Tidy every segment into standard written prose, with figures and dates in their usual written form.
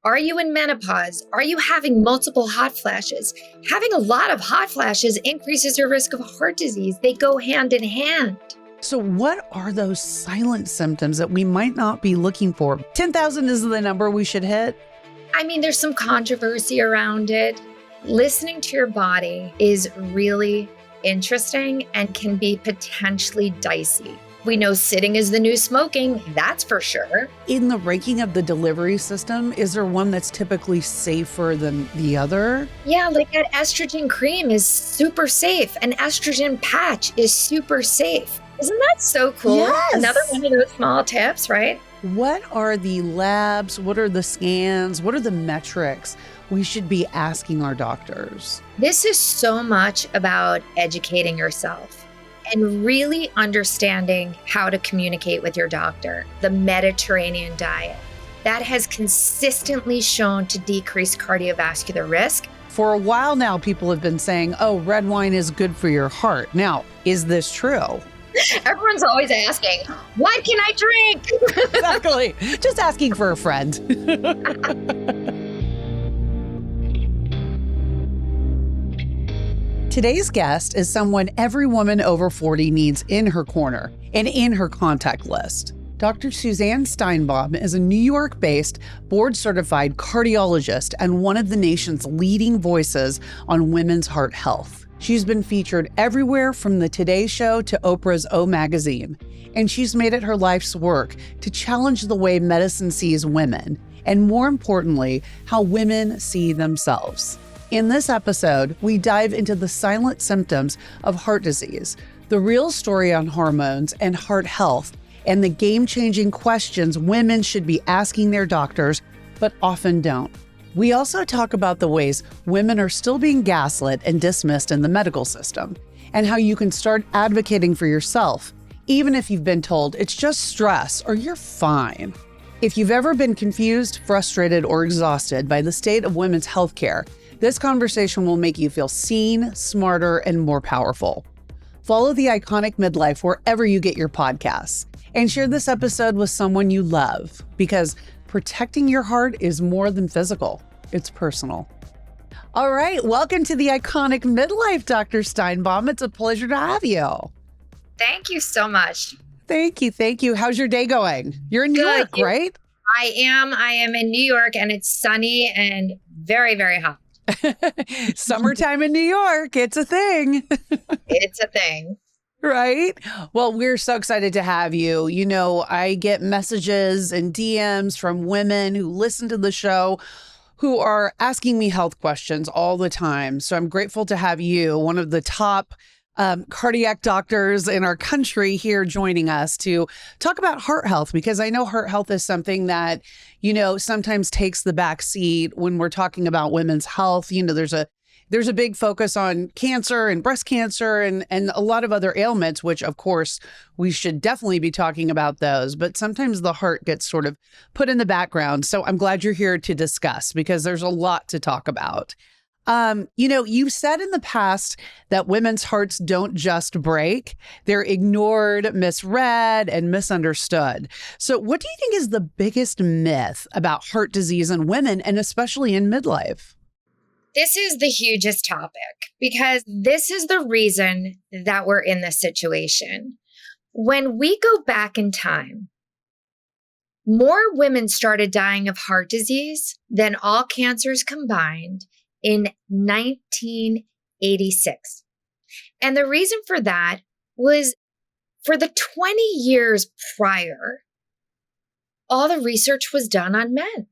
Are you in menopause? Are you having multiple hot flashes? Having a lot of hot flashes increases your risk of heart disease. They go hand in hand. So what are those silent symptoms that we might not be looking for? 10,000 is the number we should hit? I mean, there's some controversy around it. Listening to your body is really interesting and can be potentially dicey. We know sitting is the new smoking, that's for sure. In the ranking of the delivery system, is there one that's typically safer than the other? Yeah, like that estrogen cream is super safe. An estrogen patch is super safe. Isn't that so cool? Yes. Another one of those small tips, right? What are the labs? What are the scans? What are the metrics we should be asking our doctors? This is so much about educating yourself and really understanding how to communicate with your doctor. The Mediterranean diet, that has consistently shown to decrease cardiovascular risk. For a while now, people have been saying, oh, red wine is good for your heart. Now, is this true? Everyone's always asking, what can I drink? Exactly. Just asking for a friend. Today's guest is someone every woman over 40 needs in her corner and in her contact list. Dr. Suzanne Steinbaum is a New York-based, board-certified cardiologist and one of the nation's leading voices on women's heart health. She's been featured everywhere from the Today Show to Oprah's O Magazine, and she's made it her life's work to challenge the way medicine sees women, and more importantly, how women see themselves. In this episode, we dive into the silent symptoms of heart disease, the real story on hormones and heart health, and the game-changing questions women should be asking their doctors, but often don't. We also talk about the ways women are still being gaslit and dismissed in the medical system, and how you can start advocating for yourself, even if you've been told it's just stress or you're fine. If you've ever been confused, frustrated, or exhausted by the state of women's healthcare, this conversation will make you feel seen, smarter, and more powerful. Follow the Iconic Midlife wherever you get your podcasts, and share this episode with someone you love, because protecting your heart is more than physical, it's personal. All right, welcome to the Iconic Midlife, Dr. Steinbaum. It's a pleasure to have you. Thank you so much. Thank you. How's your day going? You're in New York, right? I am in New York, and it's sunny and very, very hot. Summertime in New York, it's a thing. It's a thing. Right? Well, we're so excited to have you. You know, I get messages and DMs from women who listen to the show who are asking me health questions all the time. So I'm grateful to have you, one of the top cardiac doctors in our country, here joining us to talk about heart health, because I know heart health is something that, you know, sometimes takes the back seat when we're talking about women's health. You know, there's a big focus on cancer and breast cancer and a lot of other ailments, which of course we should definitely be talking about those. But sometimes the heart gets sort of put in the background. So I'm glad you're here to discuss, because there's a lot to talk about. You know, you've said in the past that women's hearts don't just break, they're ignored, misread, and misunderstood. So what do you think is the biggest myth about heart disease in women, and especially in midlife? This is the hugest topic, because this is the reason that we're in this situation. When we go back in time, more women started dying of heart disease than all cancers combined in 1986. And the reason for that was, for the 20 years prior, all the research was done on men.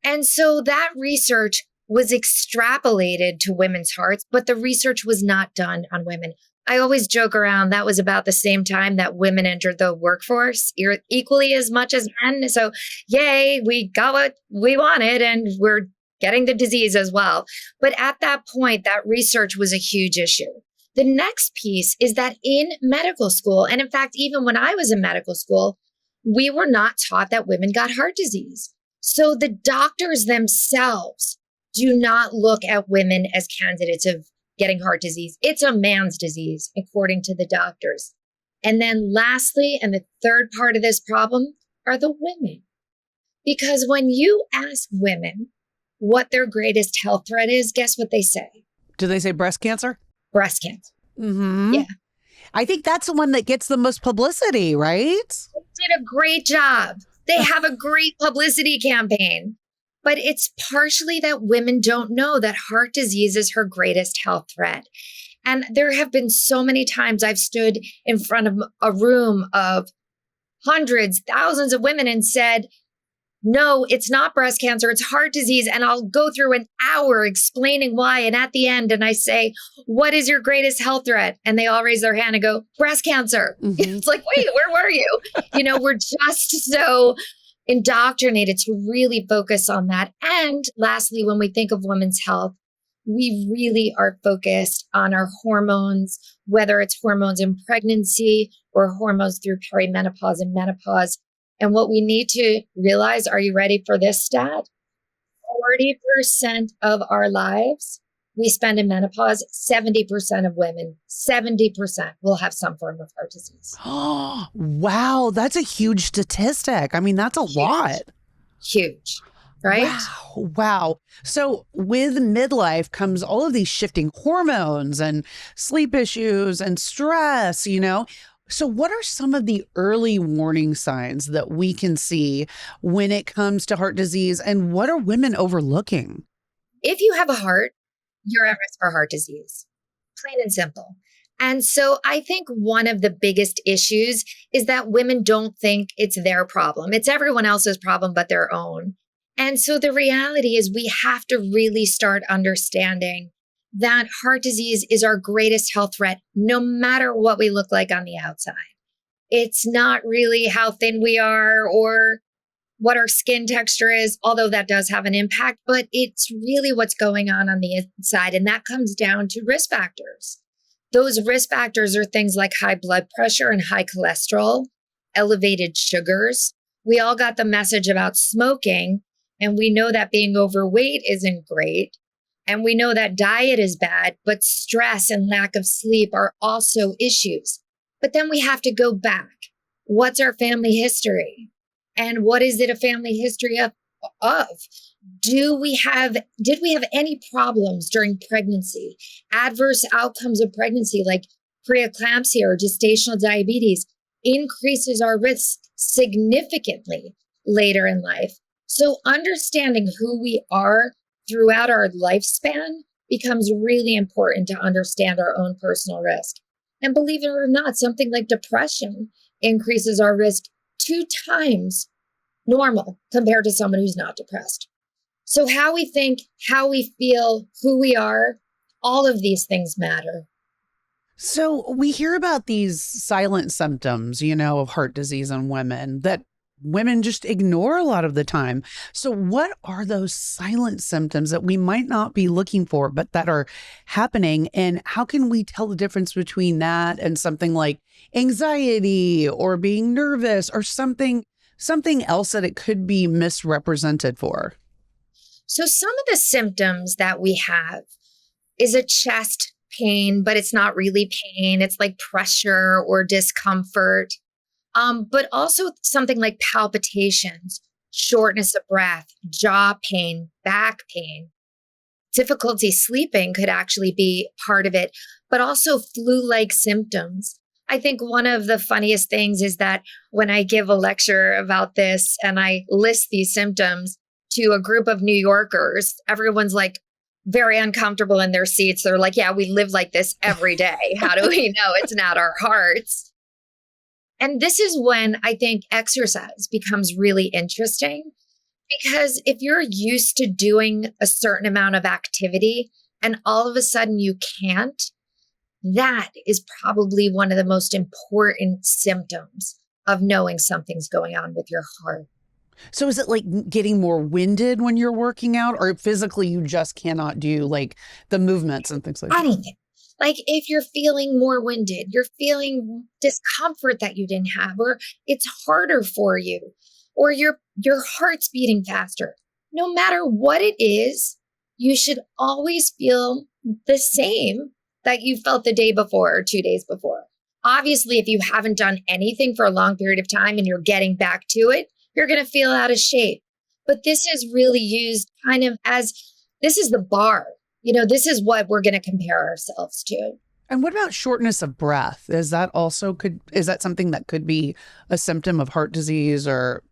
And so that research was extrapolated to women's hearts, but the research was not done on women. I always joke around, that was about the same time that women entered the workforce equally as much as men. So yay, we got what we wanted, and we're getting the disease as well. But at that point, that research was a huge issue. The next piece is that in medical school, and in fact, even when I was in medical school, we were not taught that women got heart disease. So the doctors themselves do not look at women as candidates of getting heart disease. It's a man's disease, according to the doctors. And then lastly, and the third part of this problem, are the women. Because when you ask women what their greatest health threat is, guess what they say? Do they say breast cancer? Breast cancer. Mm-hmm. Yeah. I think that's the one that gets the most publicity, right? They did a great job. They have a great publicity campaign. But it's partially that women don't know that heart disease is her greatest health threat. And there have been so many times I've stood in front of a room of hundreds, thousands of women and said, no, it's not breast cancer, it's heart disease. And I'll go through an hour explaining why. And at the end, and I say, what is your greatest health threat? And they all raise their hand and go, breast cancer. Mm-hmm. It's like, wait, where were you? We're just so indoctrinated to really focus on that. And lastly, when we think of women's health, we really are focused on our hormones, whether it's hormones in pregnancy or hormones through perimenopause and menopause. And what we need to realize, are you ready for this stat? 40% of our lives we spend in menopause, 70% of women, 70% will have some form of heart disease. Oh, wow. That's a huge statistic. I mean, that's a lot. Huge, right? Wow. So with midlife comes all of these shifting hormones and sleep issues and stress, So what are some of the early warning signs that we can see when it comes to heart disease, and what are women overlooking? If you have a heart, you're at risk for heart disease, plain and simple. And so I think one of the biggest issues is that women don't think it's their problem. It's everyone else's problem but their own. And so the reality is we have to really start understanding that heart disease is our greatest health threat, no matter what we look like on the outside. It's not really how thin we are or what our skin texture is, although that does have an impact, but it's really what's going on the inside. And that comes down to risk factors. Those risk factors are things like high blood pressure and high cholesterol, elevated sugars. We all got the message about smoking, and we know that being overweight isn't great. And we know that diet is bad, but stress and lack of sleep are also issues. But then we have to go back. What's our family history? And what is it a family history of? Did we have any problems during pregnancy? Adverse outcomes of pregnancy like preeclampsia or gestational diabetes increases our risk significantly later in life. So understanding who we are throughout our lifespan becomes really important to understand our own personal risk. And believe it or not, something like depression increases our risk 2 times normal compared to someone who's not depressed. So how we think, how we feel, who we are, all of these things matter. So we hear about these silent symptoms, of heart disease in women that women just ignore a lot of the time. So what are those silent symptoms that we might not be looking for, but that are happening? And how can we tell the difference between that and something like anxiety or being nervous or something else that it could be misrepresented for? So some of the symptoms that we have is a chest pain, but it's not really pain. It's like pressure or discomfort. But also something like palpitations, shortness of breath, jaw pain, back pain. Difficulty sleeping could actually be part of it, but also flu-like symptoms. I think one of the funniest things is that when I give a lecture about this and I list these symptoms to a group of New Yorkers, everyone's like very uncomfortable in their seats. They're like, yeah, we live like this every day. How do we know it's not our hearts? And this is when I think exercise becomes really interesting, because if you're used to doing a certain amount of activity and all of a sudden you can't, that is probably one of the most important symptoms of knowing something's going on with your heart. So is it like getting more winded when you're working out, or physically you just cannot do like the movements and things like that? Anything. Like if you're feeling more winded, you're feeling discomfort that you didn't have, or it's harder for you, or your heart's beating faster. No matter what it is, you should always feel the same that you felt the day before or 2 days before. Obviously, if you haven't done anything for a long period of time and you're getting back to it, you're going to feel out of shape. But this is really used kind of as this is the bar. This is what we're going to compare ourselves to. And what about shortness of breath? Is that something that could be a symptom of heart disease or?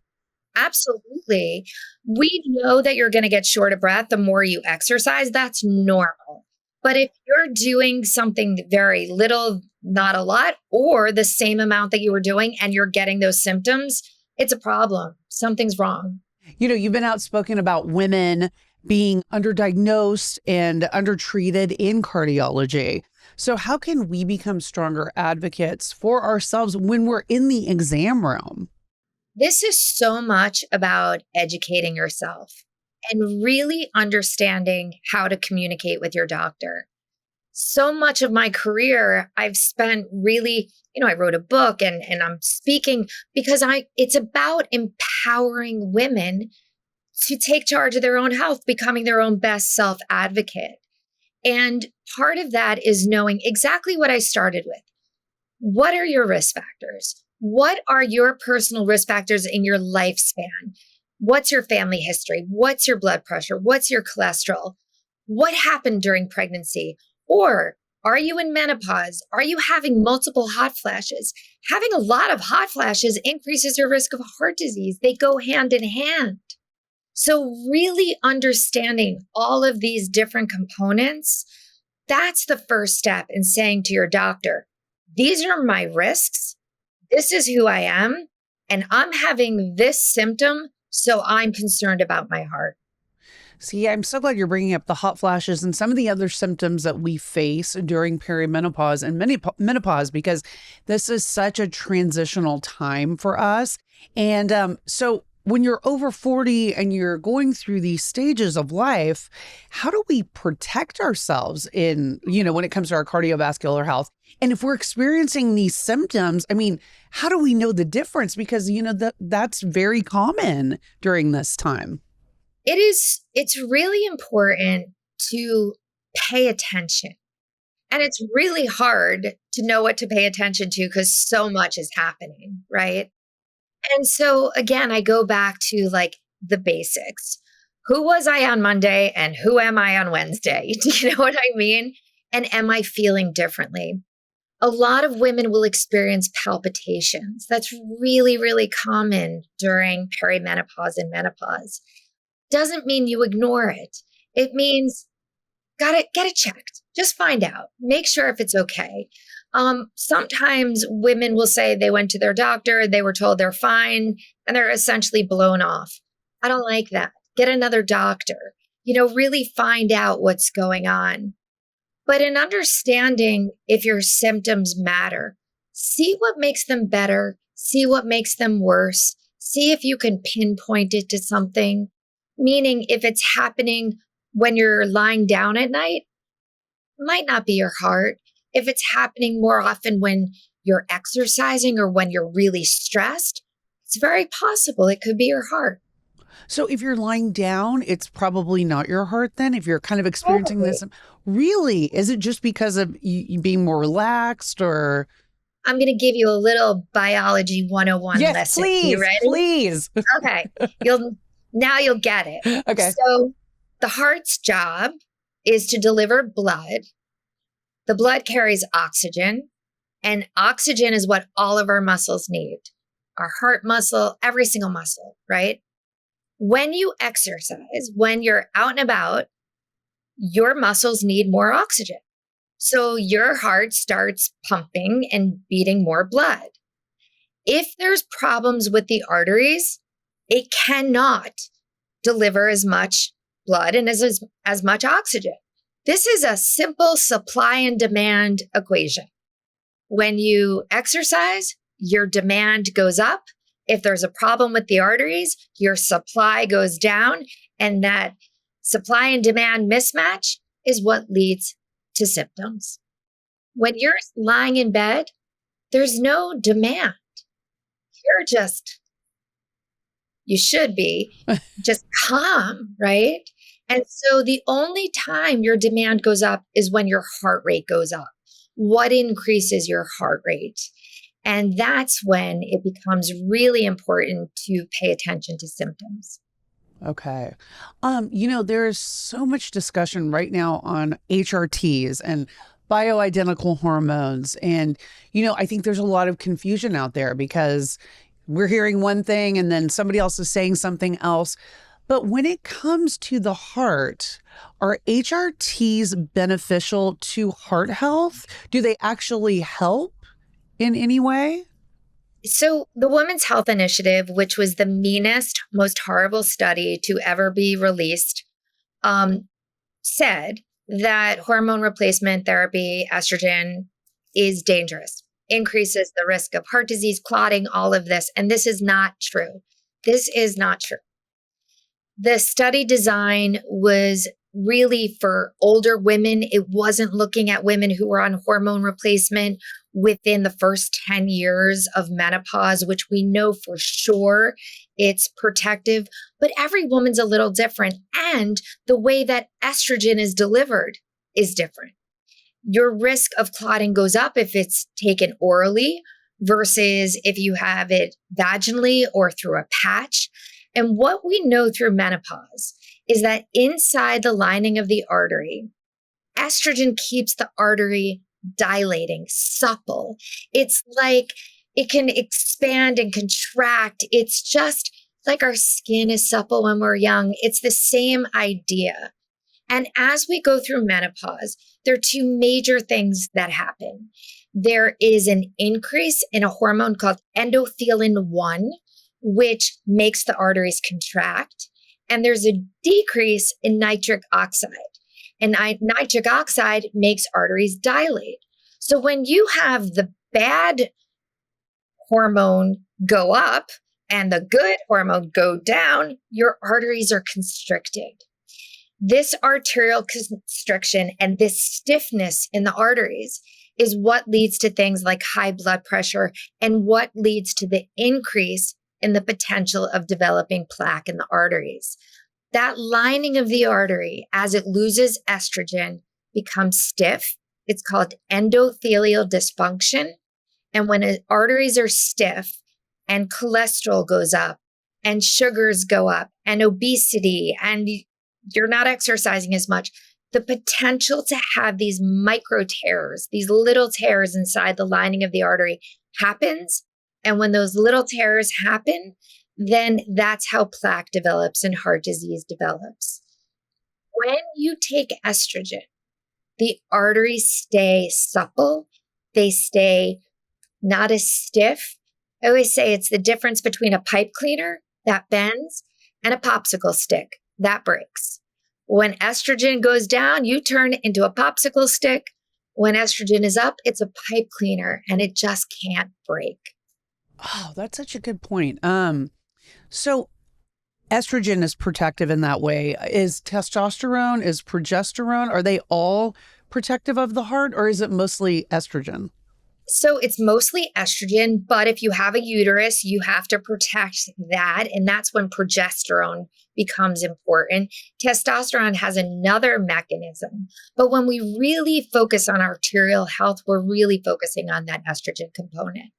Absolutely. We know that you're going to get short of breath the more you exercise. That's normal. But if you're doing something very little, not a lot, or the same amount that you were doing and you're getting those symptoms, it's a problem. Something's wrong. You've been outspoken about women being underdiagnosed and undertreated in cardiology. So how can we become stronger advocates for ourselves when we're in the exam room? This is so much about educating yourself and really understanding how to communicate with your doctor. So much of my career, I've spent really, I wrote a book and I'm speaking because it's about empowering women to take charge of their own health, becoming their own best self advocate. And part of that is knowing exactly what I started with. What are your risk factors? What are your personal risk factors in your lifespan? What's your family history? What's your blood pressure? What's your cholesterol? What happened during pregnancy? Or are you in menopause? Are you having multiple hot flashes? Having a lot of hot flashes increases your risk of heart disease. They go hand in hand. So really understanding all of these different components, that's the first step in saying to your doctor, these are my risks. This is who I am. And I'm having this symptom. So I'm concerned about my heart. See, I'm so glad you're bringing up the hot flashes and some of the other symptoms that we face during perimenopause and menopause, because this is such a transitional time for us. And so when you're over 40 and you're going through these stages of life, how do we protect ourselves when it comes to our cardiovascular health? And if we're experiencing these symptoms, how do we know the difference? Because, that's very common during this time. It's really important to pay attention. And it's really hard to know what to pay attention to because so much is happening, right? And so again, I go back to like the basics. Who was I on Monday and who am I on Wednesday? Do you know what I mean? And am I feeling differently? A lot of women will experience palpitations. That's really, really common during perimenopause and menopause. Doesn't mean you ignore it. It means get it checked. Just find out. Make sure if it's okay. Sometimes women will say they went to their doctor, they were told they're fine, and they're essentially blown off. I don't like that. Get another doctor. Really find out what's going on. But in understanding if your symptoms matter, see what makes them better, see what makes them worse, see if you can pinpoint it to something. Meaning if it's happening when you're lying down at night, it might not be your heart. If it's happening more often when you're exercising or when you're really stressed, it's very possible it could be your heart. So if you're lying down, it's probably not your heart then, if you're kind of experiencing this. Really? Is it just because of you being more relaxed or? I'm going to give you a little biology 101 yes, lesson. Please, you ready? Please. Okay. Now you'll get it. Okay. So the heart's job is to deliver blood. The blood carries oxygen, and oxygen is what all of our muscles need. Our heart muscle, every single muscle, right? When you exercise, when you're out and about, your muscles need more oxygen. So your heart starts pumping and beating more blood. If there's problems with the arteries, it cannot deliver as much blood and as much oxygen. This is a simple supply and demand equation. When you exercise, your demand goes up. If there's a problem with the arteries, your supply goes down. And that supply and demand mismatch is what leads to symptoms. When you're lying in bed, there's no demand. You should be just calm, right? And so the only time your demand goes up is when your heart rate goes up. What increases your heart rate? And that's when it becomes really important to pay attention to symptoms. Okay. There's so much discussion right now on HRTs and bioidentical hormones. And, I think there's a lot of confusion out there because we're hearing one thing and then somebody else is saying something else. But when it comes to the heart, are HRTs beneficial to heart health? Do they actually help in any way? So, the Women's Health Initiative, which was the meanest, most horrible study to ever be released, um, said that hormone replacement therapy, estrogen, is dangerous, increases the risk of heart disease, clotting, all of this. And this is not true. This is not true. The study design was really for older women. It wasn't looking at women who were on hormone replacement within the first 10 years of menopause, which we know for sure it's protective, but every woman's a little different. And the way that estrogen is delivered is different. Your risk of clotting goes up if it's taken orally versus if you have it vaginally or through a patch. And what we know through menopause is that inside the lining of the artery, estrogen keeps the artery dilating, supple. It's like it can expand and contract. It's just like our skin is supple when we're young. It's the same idea. And as we go through menopause, there are two major things that happen. There is an increase in a hormone called endothelin 1, which makes the arteries contract. And there's a decrease in nitric oxide. And nitric oxide makes arteries dilate. So when you have the bad hormone go up and the good hormone go down, your arteries are constricted. This arterial constriction and this stiffness in the arteries is what leads to things like high blood pressure and what leads to the increase in the potential of developing plaque in the arteries. That lining of the artery, as it loses estrogen, becomes stiff. It's called endothelial dysfunction. And when arteries are stiff and cholesterol goes up and sugars go up and obesity and you're not exercising as much, the potential to have these micro tears, these little tears inside the lining of the artery happens. And when those little tears happen, then that's how plaque develops and heart disease develops. When you take estrogen, the arteries stay supple. They stay not as stiff. I always say it's the difference between a pipe cleaner that bends and a popsicle stick that breaks. When estrogen goes down, you turn into a popsicle stick. When estrogen is up, it's a pipe cleaner and it just can't break. Oh, that's such a good point. So estrogen is protective in that way. Is testosterone, is progesterone, are they all protective of the heart, or is it mostly estrogen? So it's mostly estrogen, but if you have a uterus, you have to protect that. And that's when progesterone becomes important. Testosterone has another mechanism. But when we really focus on arterial health, we're really focusing on that estrogen component.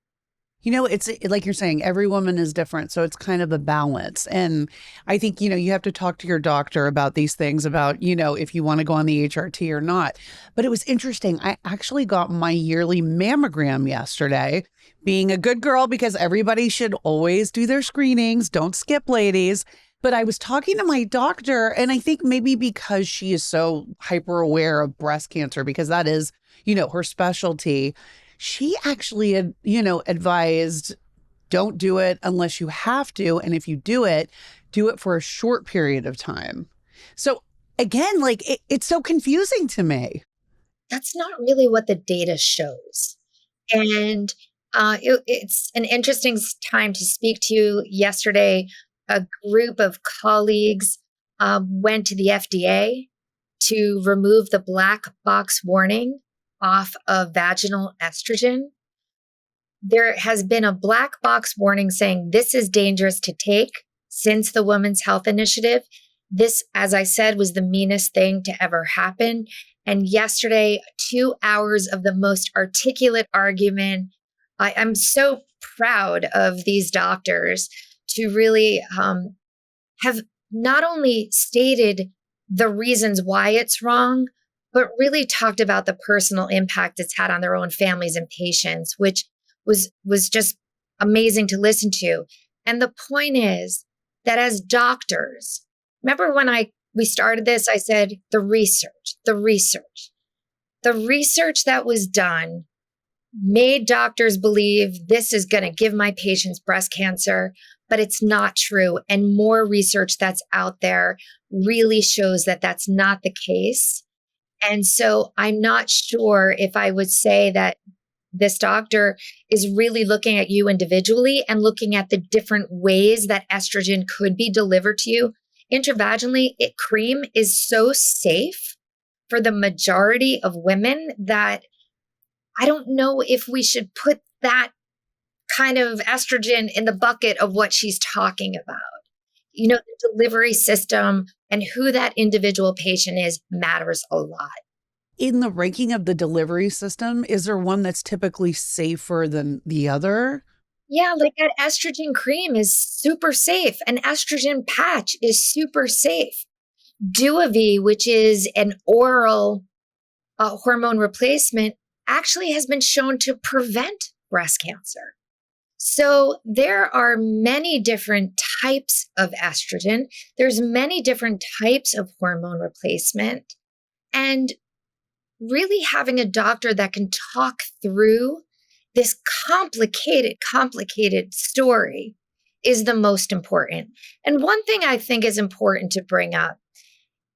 It's like you're saying, every woman is different. So it's kind of a balance. And I think, you have to talk to your doctor about these things about, if you want to go on the HRT or not. But it was interesting. I actually got my yearly mammogram yesterday, being a good girl, because everybody should always do their screenings. Don't skip, ladies. But I was talking to my doctor, and I think maybe because she is so hyper aware of breast cancer, because that is, her specialty. She actually, advised don't do it unless you have to. And if you do it for a short period of time. So again, like it's so confusing to me. That's not really what the data shows. And it's an interesting time to speak to you. Yesterday, a group of colleagues went to the FDA to remove the black box warning off of vaginal estrogen. There has been a black box warning saying this is dangerous to take since the Women's Health Initiative. This, as I said, was the meanest thing to ever happen. And yesterday, 2 hours of the most articulate argument. I'm so proud of these doctors to really have not only stated the reasons why it's wrong, but really talked about the personal impact it's had on their own families and patients, which was just amazing to listen to. And the point is that as doctors, remember when we started this, I said the research that was done made doctors believe this is going to give my patients breast cancer, but it's not true. And more research that's out there really shows that that's not the case. And so I'm not sure if I would say that this doctor is really looking at you individually and looking at the different ways that estrogen could be delivered to you. Intravaginally, cream is so safe for the majority of women that I don't know if we should put that kind of estrogen in the bucket of what she's talking about. The delivery system and who that individual patient is matters a lot. In the ranking of the delivery system, is there one that's typically safer than the other? Yeah, like that estrogen cream is super safe. An estrogen patch is super safe. Duavi, which is an oral hormone replacement, actually has been shown to prevent breast cancer. So there are many different types of estrogen. There's many different types of hormone replacement. And really having a doctor that can talk through this complicated story is the most important. And one thing I think is important to bring up,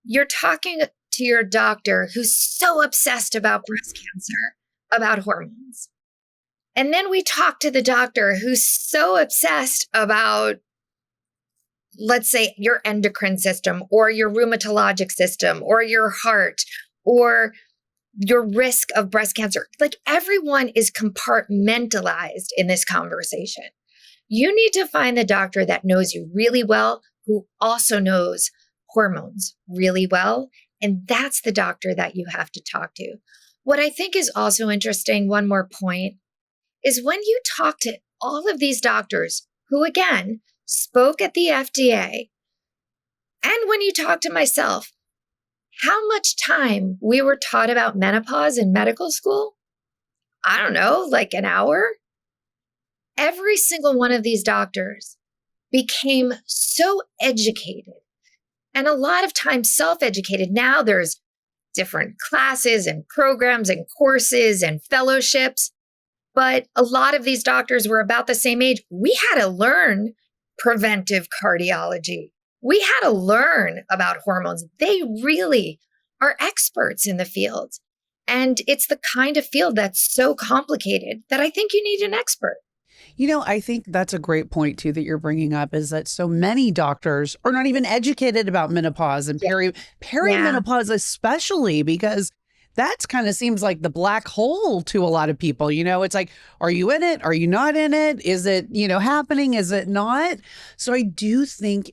you're talking to your doctor who's so obsessed about breast cancer, about hormones. And then we talk to the doctor who's so obsessed about, let's say, your endocrine system or your rheumatologic system or your heart or your risk of breast cancer. Like everyone is compartmentalized in this conversation. You need to find the doctor that knows you really well, who also knows hormones really well. And that's the doctor that you have to talk to. What I think is also interesting, one more point, is when you talk to all of these doctors who, again, spoke at the FDA, and when you talk to myself, how much time we were taught about menopause in medical school? I don't know, like an hour? Every single one of these doctors became so educated and a lot of times self-educated. Now there's different classes and programs and courses and fellowships, but a lot of these doctors were about the same age. We had to learn preventive cardiology. We had to learn about hormones. They really are experts in the field. And it's the kind of field that's so complicated that I think you need an expert. I think that's a great point too that you're bringing up, is that so many doctors are not even educated about menopause and perimenopause, especially because that's kind of seems like the black hole to a lot of people. It's like, are you in it? Are you not in it? Is it, happening? Is it not? So I do think,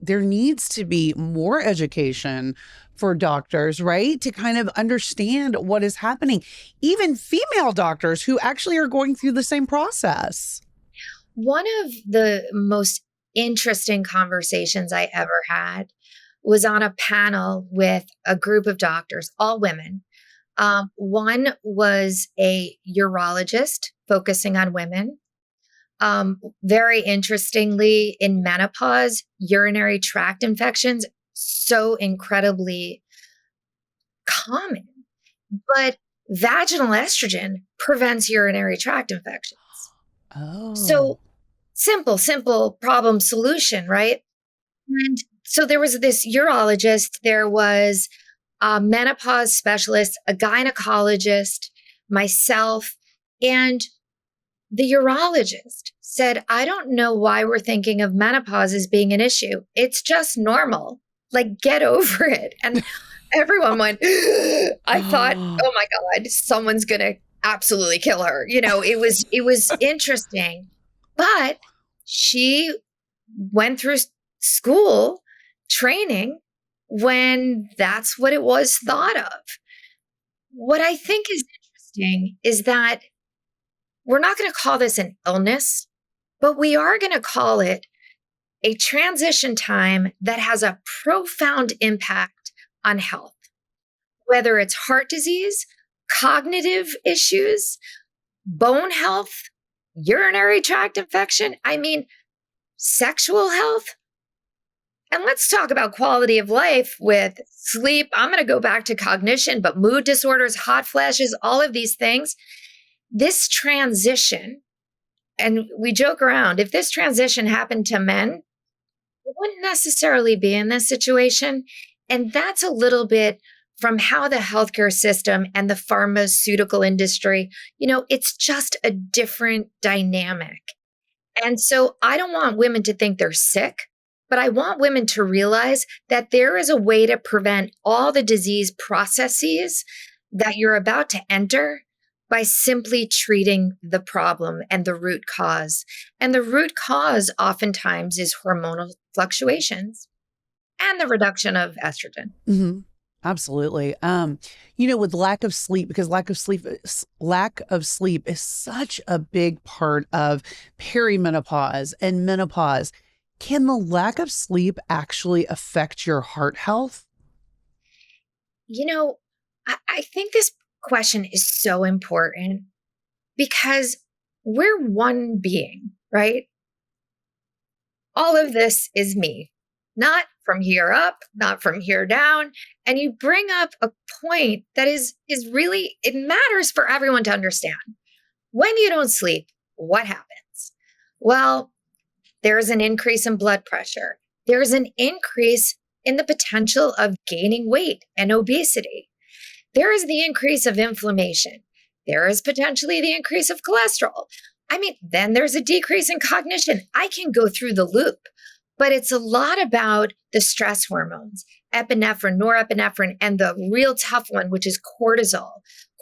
there needs to be more education for doctors, right? To kind of understand what is happening. Even female doctors who actually are going through the same process. One of the most interesting conversations I ever had was on a panel with a group of doctors, all women. One was a urologist focusing on women. Very interestingly, in menopause, urinary tract infections, so incredibly common, but vaginal estrogen prevents urinary tract infections. Oh. So simple problem solution, right? And so there was this urologist, there was a menopause specialist, a gynecologist, myself, and the urologist said, I don't know why we're thinking of menopause as being an issue. It's just normal. Like, get over it. And everyone went, I thought, oh my God, someone's going to absolutely kill her. It was interesting, but she went through school training when that's what it was thought of. What I think is interesting is that we're not going to call this an illness, but we are going to call it a transition time that has a profound impact on health, whether it's heart disease, cognitive issues, bone health, urinary tract infection, sexual health. And let's talk about quality of life with sleep. I'm going to go back to cognition, but mood disorders, hot flashes, all of these things. This transition, and we joke around, if this transition happened to men, we wouldn't necessarily be in this situation. And that's a little bit from how the healthcare system and the pharmaceutical industry, it's just a different dynamic. And so I don't want women to think they're sick, but I want women to realize that there is a way to prevent all the disease processes that you're about to enter by simply treating the problem and the root cause. And the root cause oftentimes is hormonal fluctuations and the reduction of estrogen. Mm-hmm. Absolutely. With lack of sleep, because lack of sleep is such a big part of perimenopause and menopause. Can the lack of sleep actually affect your heart health? I think this question is so important because we're one being, right? All of this is me, not from here up, not from here down. And you bring up a point that is really, it matters for everyone to understand. When you don't sleep, what happens? Well, there's an increase in blood pressure. There's an increase in the potential of gaining weight and obesity. There is the increase of inflammation. There is potentially the increase of cholesterol. Then there's a decrease in cognition. I can go through the loop, but it's a lot about the stress hormones, epinephrine, norepinephrine, and the real tough one, which is cortisol.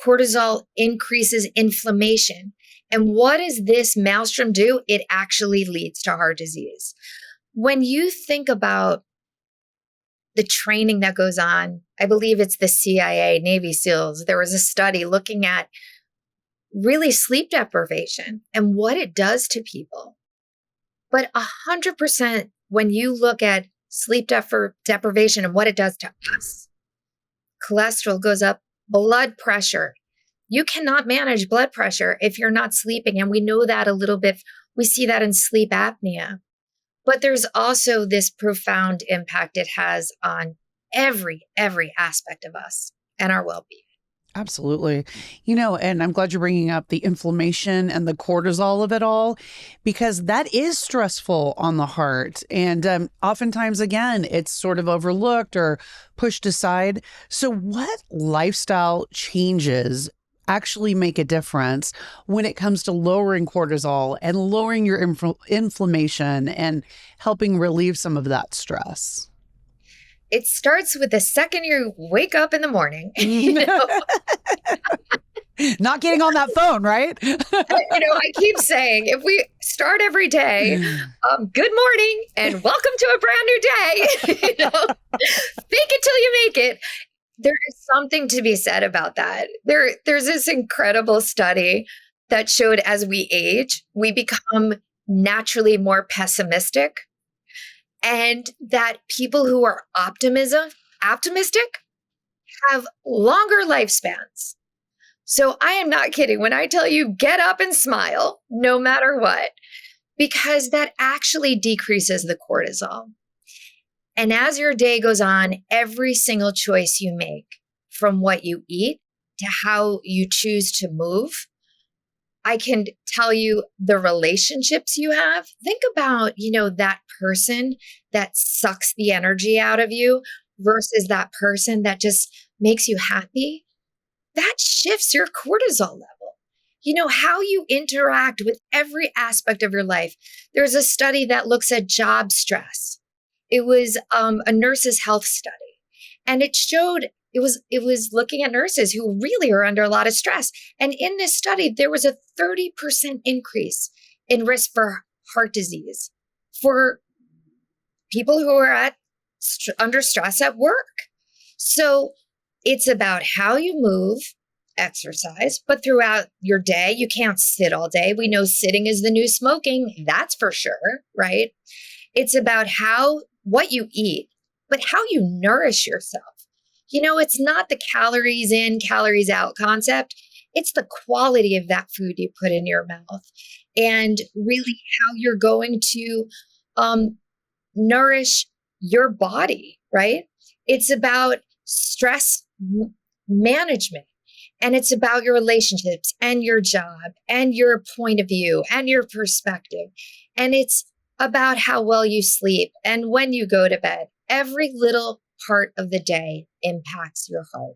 Cortisol increases inflammation. And what does this maelstrom do? It actually leads to heart disease. When you think about the training that goes on, I believe it's the CIA, Navy SEALs, there was a study looking at really sleep deprivation and what it does to people. But 100%, when you look at sleep deprivation and what it does to us, cholesterol goes up, blood pressure. You cannot manage blood pressure if you're not sleeping. And we know that a little bit. We see that in sleep apnea. But there's also this profound impact it has on every aspect of us and our well-being. Absolutely. And I'm glad you're bringing up the inflammation and the cortisol of it all, because that is stressful on the heart. And oftentimes, again, it's sort of overlooked or pushed aside. So what lifestyle changes actually make a difference when it comes to lowering cortisol and lowering your inflammation and helping relieve some of that stress? It starts with the second you wake up in the morning. Not getting on that phone, right? I keep saying, if we start every day, good morning and welcome to a brand new day. Fake it till you make it. There is something to be said about that. There's this incredible study that showed as we age, we become naturally more pessimistic, and that people who are optimistic have longer lifespans. So I am not kidding when I tell you get up and smile no matter what, because that actually decreases the cortisol. And as your day goes on, every single choice you make, from what you eat to how you choose to move, I can tell you the relationships you have. Think about, that person that sucks the energy out of you versus that person that just makes you happy. That shifts your cortisol level. How you interact with every aspect of your life. There's a study that looks at job stress. It was a nurse's health study, and it showed it was looking at nurses who really are under a lot of stress. And in this study, there was a 30% increase in risk for heart disease for people who are under stress at work. So it's about how you move, exercise, but throughout your day, you can't sit all day. We know sitting is the new smoking. That's for sure, right? It's about what you eat, but how you nourish yourself. It's not the calories in, calories out concept. It's the quality of that food you put in your mouth and really how you're going to nourish your body, right? It's about stress management, and it's about your relationships and your job and your point of view and your perspective. And it's about how well you sleep and when you go to bed. Every little part of the day impacts your heart.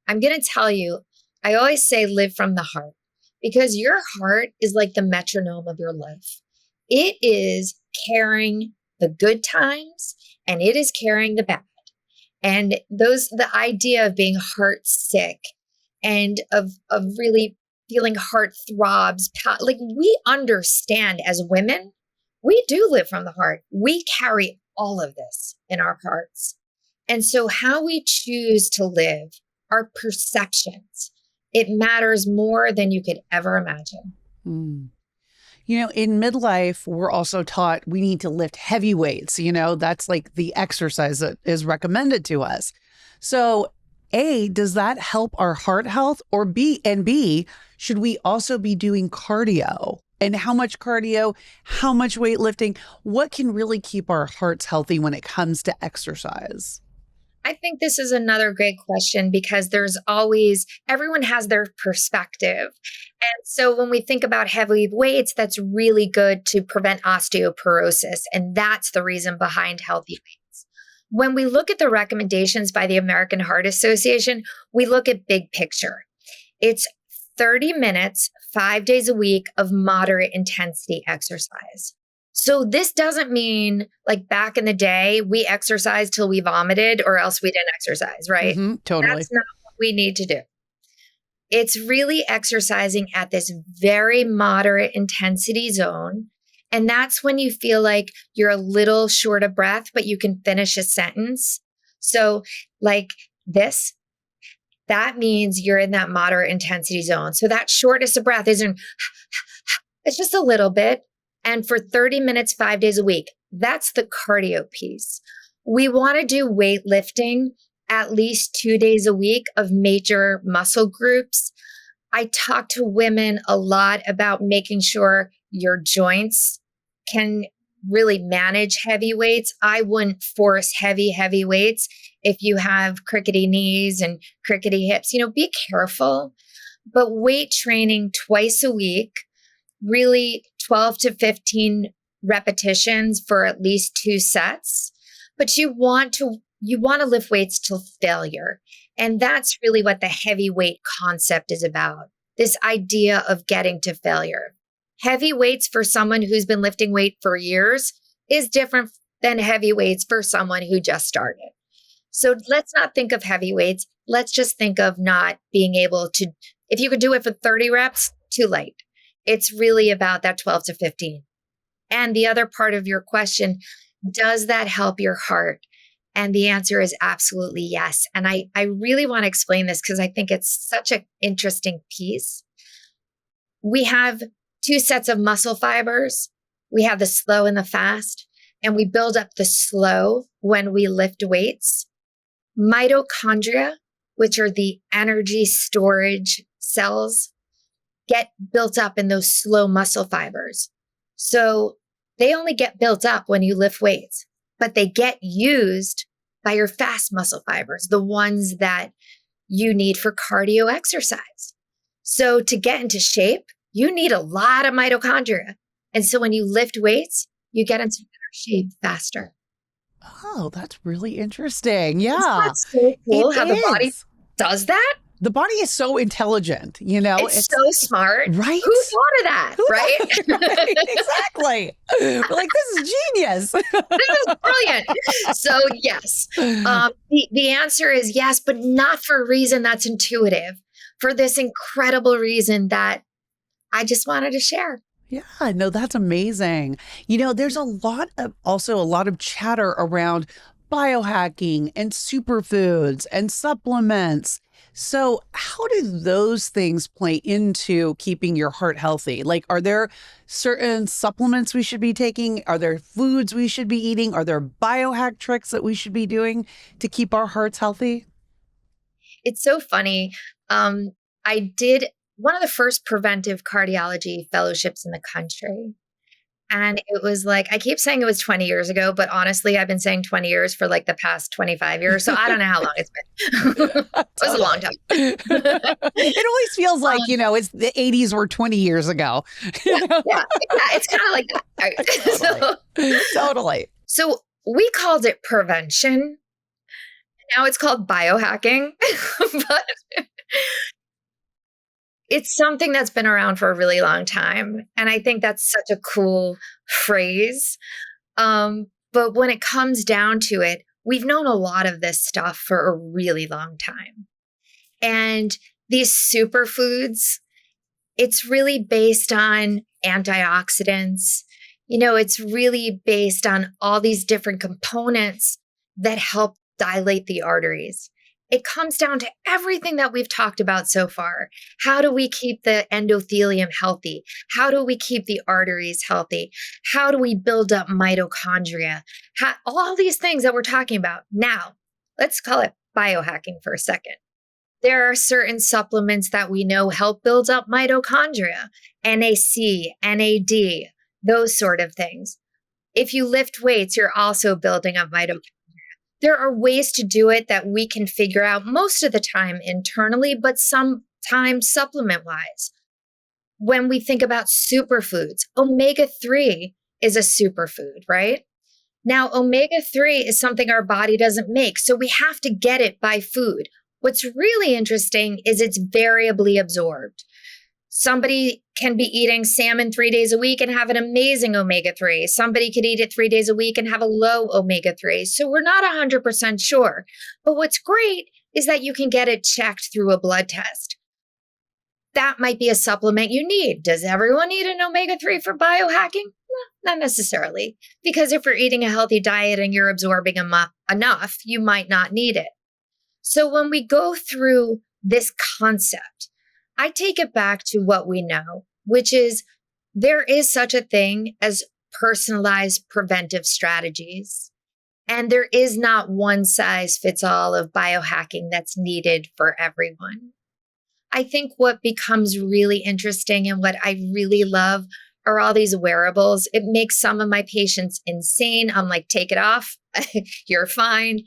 I'm going to tell you, I always say live from the heart, because your heart is like the metronome of your life. It is carrying the good times and it is carrying the bad. And the idea of being heart sick and of really feeling heart throbs, like we understand as women, we do live from the heart. We carry all of this in our hearts. And so how we choose to live, our perceptions, it matters more than you could ever imagine. In midlife, we're also taught we need to lift heavy weights. That's like the exercise that is recommended to us. So A, does that help our heart health? Or B, should we also be doing cardio? And how much cardio, how much weightlifting, what can really keep our hearts healthy when it comes to exercise? I think this is another great question, because everyone has their perspective. And so when we think about heavy weights, that's really good to prevent osteoporosis. And that's the reason behind healthy weights. When we look at the recommendations by the American Heart Association, we look at big picture. It's 30 minutes, 5 days a week of moderate intensity exercise. So this doesn't mean like back in the day, we exercised till we vomited or else we didn't exercise, right? Totally. That's not what we need to do. It's really exercising at this very moderate intensity zone. And that's when you feel like you're a little short of breath, but you can finish a sentence. So like this, that means you're in that moderate intensity zone. So that shortest of breath isn't, it's just a little bit. And for 30 minutes, 5 days a week, that's the cardio piece. We want to do weightlifting at least 2 days a week of major muscle groups. I talk to women a lot about making sure your joints can really manage heavy weights. I wouldn't force heavy weights if you have crickety knees and crickety hips. Be careful. But weight training twice a week, really 12 to 15 repetitions for at least 2 sets. But you want to lift weights till failure. And that's really what the heavyweight concept is about. This idea of getting to failure. Heavy weights for someone who's been lifting weight for years is different than heavy weights for someone who just started. So let's not think of heavy weights. Let's just think of not being able to, if you could do it for 30 reps, too late. It's really about that 12 to 15. And the other part of your question, does that help your heart? And the answer is absolutely yes. And I really want to explain this because I think it's such an interesting piece. We have 2 sets of muscle fibers. We have the slow and the fast, and we build up the slow when we lift weights. Mitochondria, which are the energy storage cells, get built up in those slow muscle fibers. So they only get built up when you lift weights, but they get used by your fast muscle fibers, the ones that you need for cardio exercise. So to get into shape, you need a lot of mitochondria. And so when you lift weights, you get into better shape faster. Oh, that's really interesting. Yeah. Isn't that so cool how the body does that? The body is so intelligent, It's so smart. Right? Who thought of that, right? Right, exactly. We're like, this is genius. This is brilliant. So yes, the answer is yes, but not for a reason that's intuitive, for this incredible reason that I just wanted to share. Yeah, no, that's amazing. There's a lot of chatter around biohacking and superfoods and supplements. So, how do those things play into keeping your heart healthy? Like, are there certain supplements we should be taking? Are there foods we should be eating? Are there biohack tricks that we should be doing to keep our hearts healthy? It's so funny. I did one of the first preventive cardiology fellowships in the country. And it was like, I keep saying it was 20 years ago, but honestly, I've been saying 20 years for like the past 25 years. So I don't know how long it's been. It was a long time. It always feels like, it's the 80s were 20 years ago. Yeah, it's kind of like that. Right? Totally. So we called it prevention. Now it's called biohacking. But it's something that's been around for a really long time. And I think that's such a cool phrase. But when it comes down to it, we've known a lot of this stuff for a really long time. And these superfoods, it's really based on antioxidants. It's really based on all these different components that help dilate the arteries. It comes down to everything that we've talked about so far. How do we keep the endothelium healthy? How do we keep the arteries healthy? How do we build up mitochondria? All these things that we're talking about. Now, let's call it biohacking for a second. There are certain supplements that we know help build up mitochondria, NAC, NAD, those sort of things. If you lift weights, you're also building up mitochondria. There are ways to do it that we can figure out most of the time internally, but sometimes supplement-wise. When we think about superfoods, omega-3 is a superfood, right? Now, omega-3 is something our body doesn't make, so we have to get it by food. What's really interesting is it's variably absorbed. Somebody can be eating salmon 3 days a week and have an amazing omega-3. Somebody could eat it 3 days a week and have a low omega-3. So we're not 100% sure. But what's great is that you can get it checked through a blood test. That might be a supplement you need. Does everyone need an omega-3 for biohacking? No, not necessarily. Because if you're eating a healthy diet and you're absorbing enough, you might not need it. So when we go through this concept, I take it back to what we know, which is there is such a thing as personalized preventive strategies. And there is not one size fits all of biohacking that's needed for everyone. I think what becomes really interesting and what I really love are all these wearables. It makes some of my patients insane. I'm like, take it off. You're fine.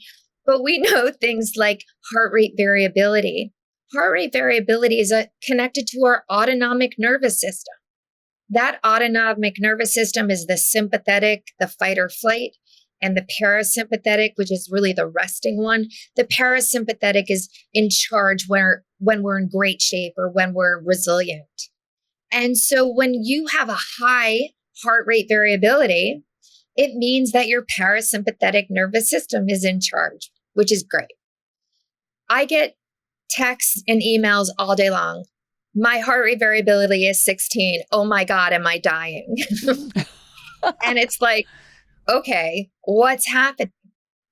But we know things like heart rate variability. Heart rate variability is connected to our autonomic nervous system. That autonomic nervous system is the sympathetic, the fight or flight, and the parasympathetic, which is really the resting one. The parasympathetic is in charge when we're in great shape or when we're resilient. And so when you have a high heart rate variability, it means that your parasympathetic nervous system is in charge, which is great. I get texts and emails all day long. My heart rate variability is 16. Oh my God, am I dying? And it's like, okay, what's happening?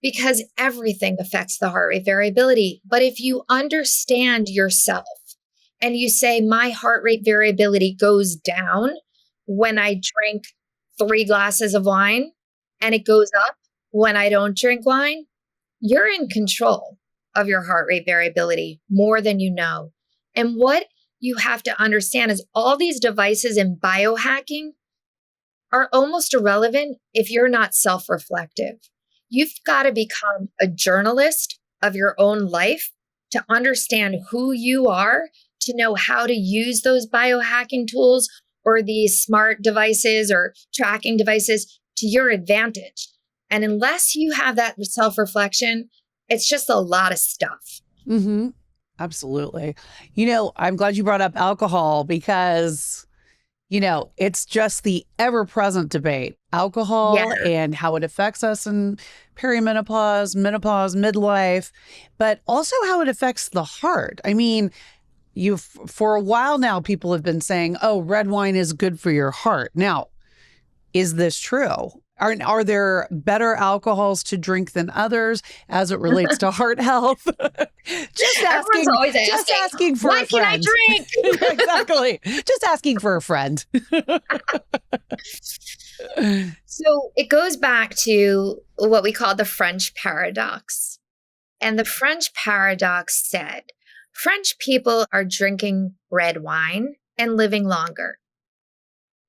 Because everything affects the heart rate variability. But if you understand yourself and you say, my heart rate variability goes down when I drink 3 glasses of wine and it goes up when I don't drink wine, you're in control of your heart rate variability more than you know. And what you have to understand is all these devices in biohacking are almost irrelevant if you're not self-reflective. You've got to become a journalist of your own life to understand who you are, to know how to use those biohacking tools or these smart devices or tracking devices to your advantage. And unless you have that self-reflection, it's just a lot of stuff. Mm-hmm. Absolutely. I'm glad you brought up alcohol because, it's just the ever-present debate. Alcohol and how it affects us in perimenopause, menopause, midlife, but also how it affects the heart. I mean, for a while now, people have been saying, oh, red wine is good for your heart. Now, is this true? Are there better alcohols to drink than others as it relates to heart health? Everyone's always just asking, asking for a what can I friend. drink? Exactly. Just asking for a friend. So it goes back to what we call the French paradox. And the French paradox said, French people are drinking red wine and living longer.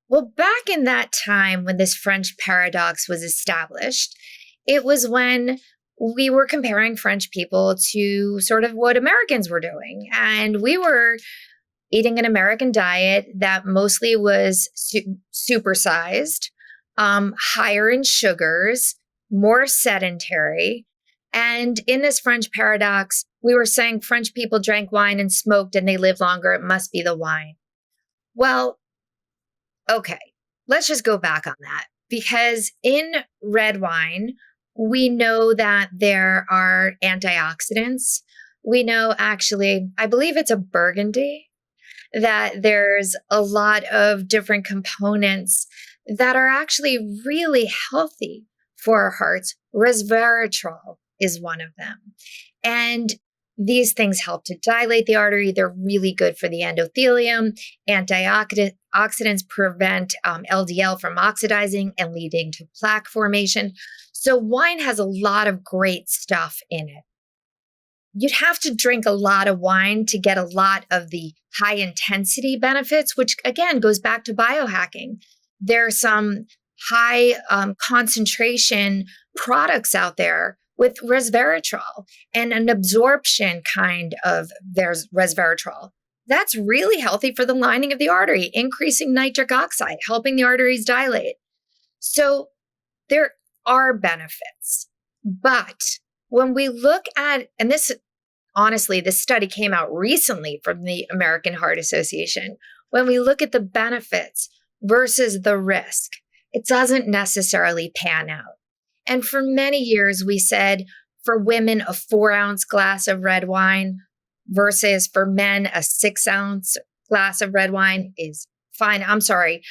Well, back in that time when this French paradox was established, it was when we were comparing French people to sort of what Americans were doing. And we were eating an American diet that mostly was supersized, higher in sugars, more sedentary. And in this French paradox, we were saying French people drank wine and smoked and they lived longer. It must be the wine. Well, okay, let's just go back on that, because in red wine, we know that there are antioxidants. We know, actually, I believe it's a Burgundy, that there's a lot of different components that are actually really healthy for our hearts. Resveratrol is one of them. And these things help to dilate the artery. They're really good for the endothelium. Antioxidants prevent LDL from oxidizing and leading to plaque formation. So wine has a lot of great stuff in it. You'd have to drink a lot of wine to get a lot of the high intensity benefits, which again goes back to biohacking. There are some high concentration products out there with resveratrol and an absorption kind of there's resveratrol. That's really healthy for the lining of the artery, increasing nitric oxide, helping the arteries dilate. So there are benefits. But when we look at, and this, honestly, this study came out recently from the American Heart Association. When we look at the benefits versus the risk, it doesn't necessarily pan out. And for many years, we said for women, a 4-ounce glass of red wine versus for men, a 6-ounce glass of red wine is fine. I'm sorry.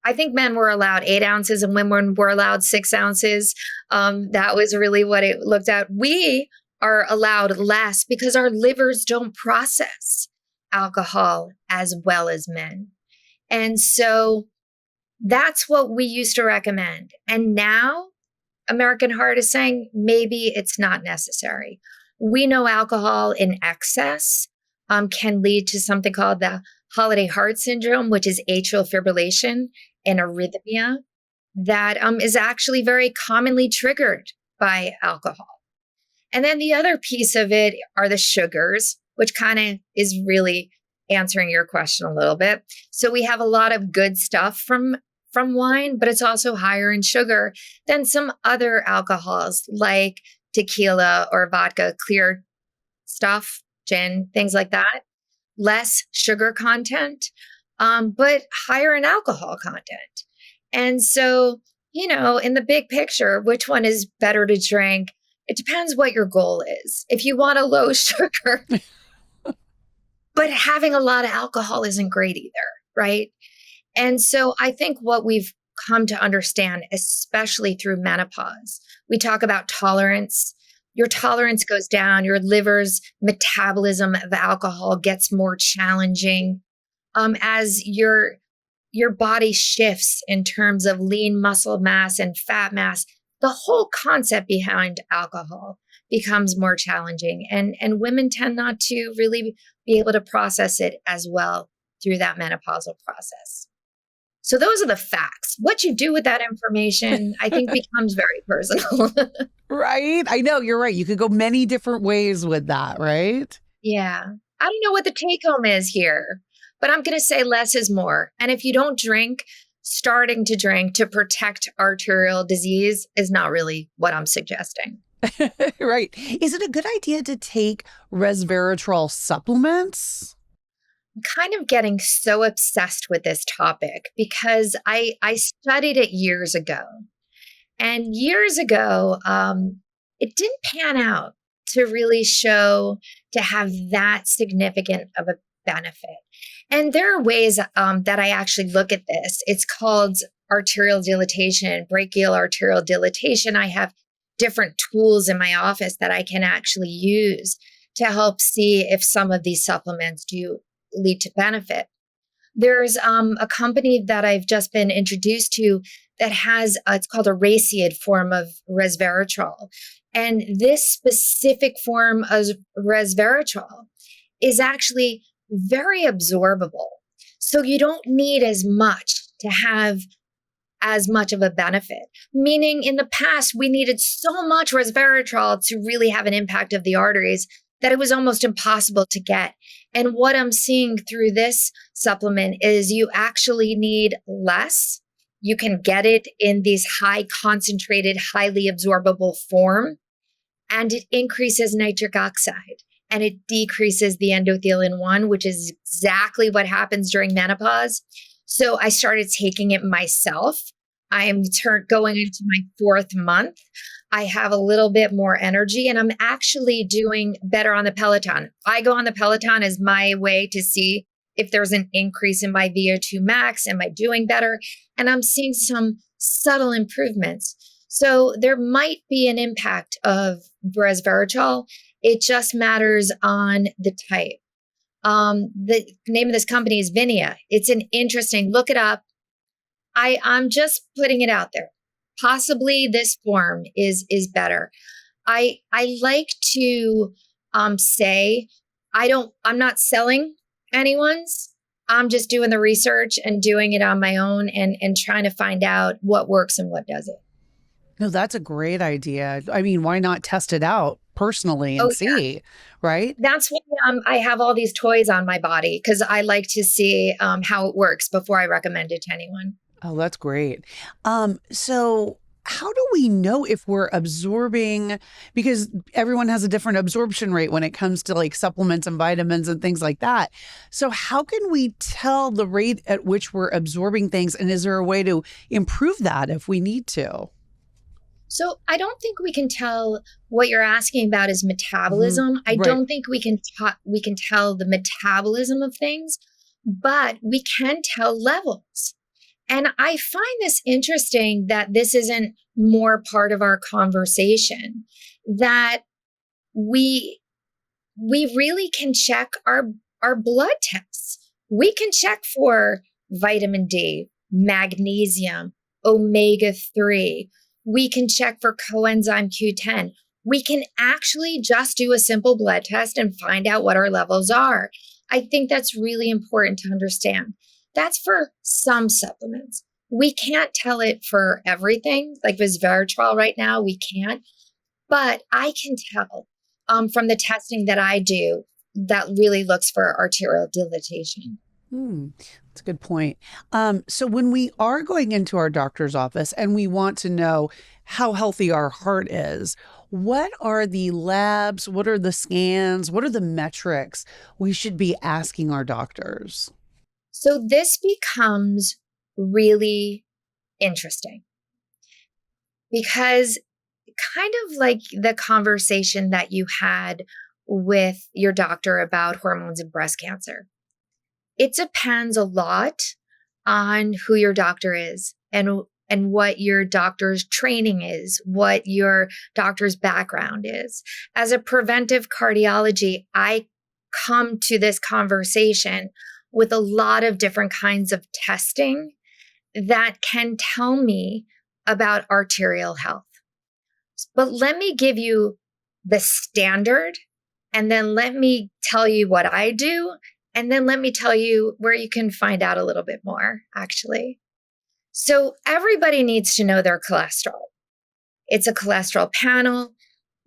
I think men were allowed 8 ounces and women were allowed 6 ounces. That was really what it looked at. We are allowed less because our livers don't process alcohol as well as men. And so that's what we used to recommend. And now American Heart is saying maybe it's not necessary. We know alcohol in excess can lead to something called the holiday heart syndrome, which is atrial fibrillation and arrhythmia that is actually very commonly triggered by alcohol. And then the other piece of it are the sugars, which kind of is really answering your question a little bit. So we have a lot of good stuff from wine, but it's also higher in sugar than some other alcohols like tequila or vodka, clear stuff, gin, things like that. Less sugar content, but higher in alcohol content. And so, in the big picture, which one is better to drink? It depends what your goal is. If you want a low sugar, but having a lot of alcohol isn't great either, right? And so I think what we've come to understand, especially through menopause, we talk about tolerance. Your tolerance goes down, your liver's metabolism of alcohol gets more challenging as your body shifts in terms of lean muscle mass and fat mass. The whole concept behind alcohol becomes more challenging, and women tend not to really be able to process it as well through that menopausal process. So those are the facts. What you do with that information, I think, becomes very personal. Right? I know, you're right. You could go many different ways with that, right? Yeah. I don't know what the take home is here, but I'm going to say less is more. And if you don't drink, starting to drink to protect arterial disease is not really what I'm suggesting. Right. Is it a good idea to take resveratrol supplements? I'm kind of getting so obsessed with this topic because I studied it years ago. And years ago, it didn't pan out to really show to have that significant of a benefit. And there are ways that I actually look at this. It's called arterial dilatation, brachial arterial dilatation. I have different tools in my office that I can actually use to help see if some of these supplements do lead to benefit. There's a company that I've just been introduced to that has, it's called a raceid form of resveratrol. And this specific form of resveratrol is actually very absorbable. So you don't need as much to have as much of a benefit. Meaning in the past, we needed so much resveratrol to really have an impact of the arteries that it was almost impossible to get. And what I'm seeing through this supplement is you actually need less. You can get it in these high concentrated, highly absorbable form, and it increases nitric oxide and it decreases the endothelin 1, which is exactly what happens during menopause. So I started taking it myself. I am going into my 4th month. I have a little bit more energy and I'm actually doing better on the Peloton. I go on the Peloton as my way to see if there's an increase in my VO2 max. Am I doing better? And I'm seeing some subtle improvements. So there might be an impact of resveratrol. It just matters on the type. The name of this company is Vinia. It's an interesting, look it up. I'm just putting it out there. Possibly this form is better. I like to say I'm not selling anyone's. I'm just doing the research and doing it on my own and trying to find out what works and what doesn't. No, that's a great idea. I mean, why not test it out personally and see, right? That's why I have all these toys on my body because I like to see how it works before I recommend it to anyone. Oh, that's great. So how do we know if we're absorbing, because everyone has a different absorption rate when it comes to like supplements and vitamins and things like that. So how can we tell the rate at which we're absorbing things? And is there a way to improve that if we need to? So I don't think we can tell. What you're asking about is metabolism. I don't think we can tell the metabolism of things, but we can tell levels. And I find this interesting that this isn't more part of our conversation, that we really can check our blood tests. We can check for vitamin D, magnesium, omega-3. We can check for coenzyme Q10. We can actually just do a simple blood test and find out what our levels are. I think that's really important to understand. That's for some supplements. We can't tell it for everything, like resveratrol right now, we can't. But I can tell from the testing that I do that really looks for arterial dilatation. That's a good point. So when we are going into our doctor's office and we want to know how healthy our heart is, what are the labs? What are the scans? What are the metrics we should be asking our doctors? So this becomes really interesting because kind of like the conversation that you had with your doctor about hormones and breast cancer. It depends a lot on who your doctor is and what your doctor's training is, what your doctor's background is. As a preventive cardiology, I come to this conversation with a lot of different kinds of testing that can tell me about arterial health. But let me give you the standard, and then let me tell you what I do, and then let me tell you where you can find out a little bit more, actually. So everybody needs to know their cholesterol. It's a cholesterol panel.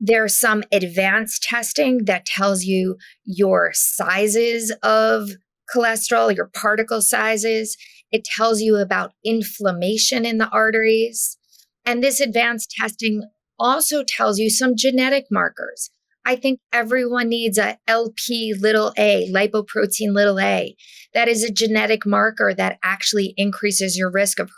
There's some advanced testing that tells you your sizes of cholesterol, your particle sizes. It tells you about inflammation in the arteries. And this advanced testing also tells you some genetic markers. I think everyone needs a LP little a, lipoprotein little a. That is a genetic marker that actually increases your risk of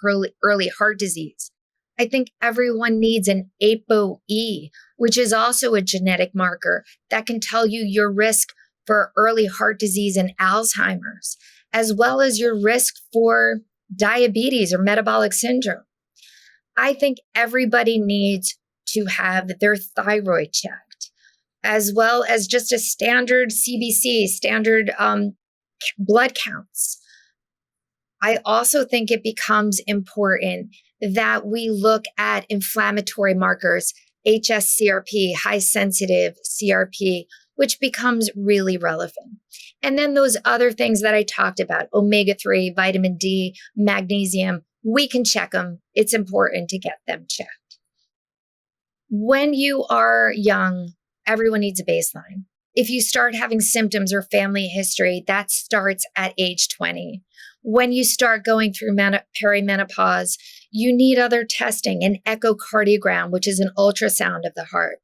early heart disease. I think everyone needs an ApoE, which is also a genetic marker that can tell you your risk for early heart disease and Alzheimer's, as well as your risk for diabetes or metabolic syndrome. I think everybody needs to have their thyroid checked, as well as just a standard CBC, standard blood counts. I also think it becomes important that we look at inflammatory markers, HSCRP, high sensitive CRP, which becomes really relevant. And then those other things that I talked about, omega-3, vitamin D, magnesium, we can check them. It's important to get them checked. When you are young, everyone needs a baseline. If you start having symptoms or family history, that starts at age 20. When you start going through perimenopause, you need other testing, an echocardiogram, which is an ultrasound of the heart.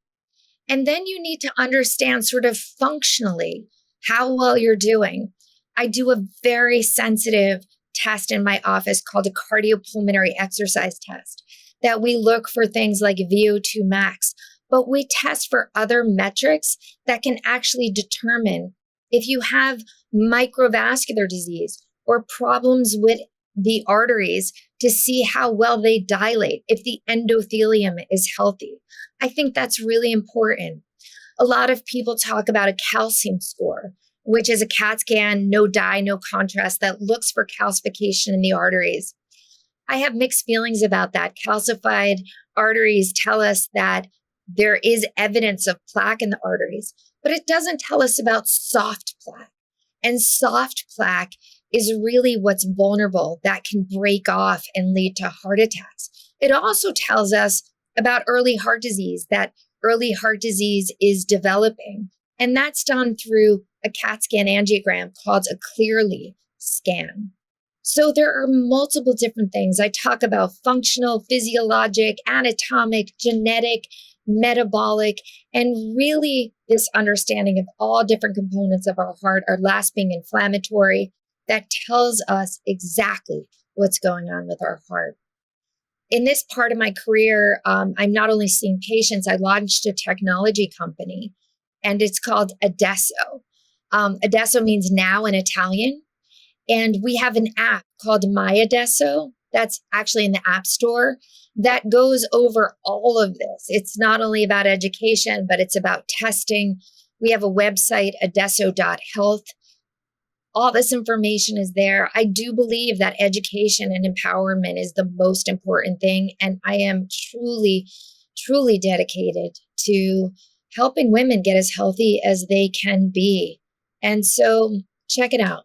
And then you need to understand sort of functionally how well you're doing. I do a very sensitive test in my office called a cardiopulmonary exercise test that we look for things like VO2 max, but we test for other metrics that can actually determine if you have microvascular disease or problems with the arteries to see how well they dilate, if the endothelium is healthy. I think that's really important. A lot of people talk about a calcium score, which is a CAT scan, no dye, no contrast, that looks for calcification in the arteries. I have mixed feelings about that. Calcified arteries tell us that there is evidence of plaque in the arteries, but it doesn't tell us about soft plaque. And soft plaque is really what's vulnerable that can break off and lead to heart attacks. It also tells us about early heart disease, that early heart disease is developing. And that's done through a CAT scan angiogram called a Clearly scan. So there are multiple different things. I talk about functional, physiologic, anatomic, genetic, metabolic, and really this understanding of all different components of our heart, our last being inflammatory, that tells us exactly what's going on with our heart. In this part of my career, I'm not only seeing patients, I launched a technology company, and it's called Adesso. Adesso means now in Italian. And we have an app called My Adesso that's actually in the App Store that goes over all of this. It's not only about education, but it's about testing. We have a website, adesso.health. All this information is there. I do believe that education and empowerment is the most important thing. And I am truly, truly dedicated to helping women get as healthy as they can be. And so check it out.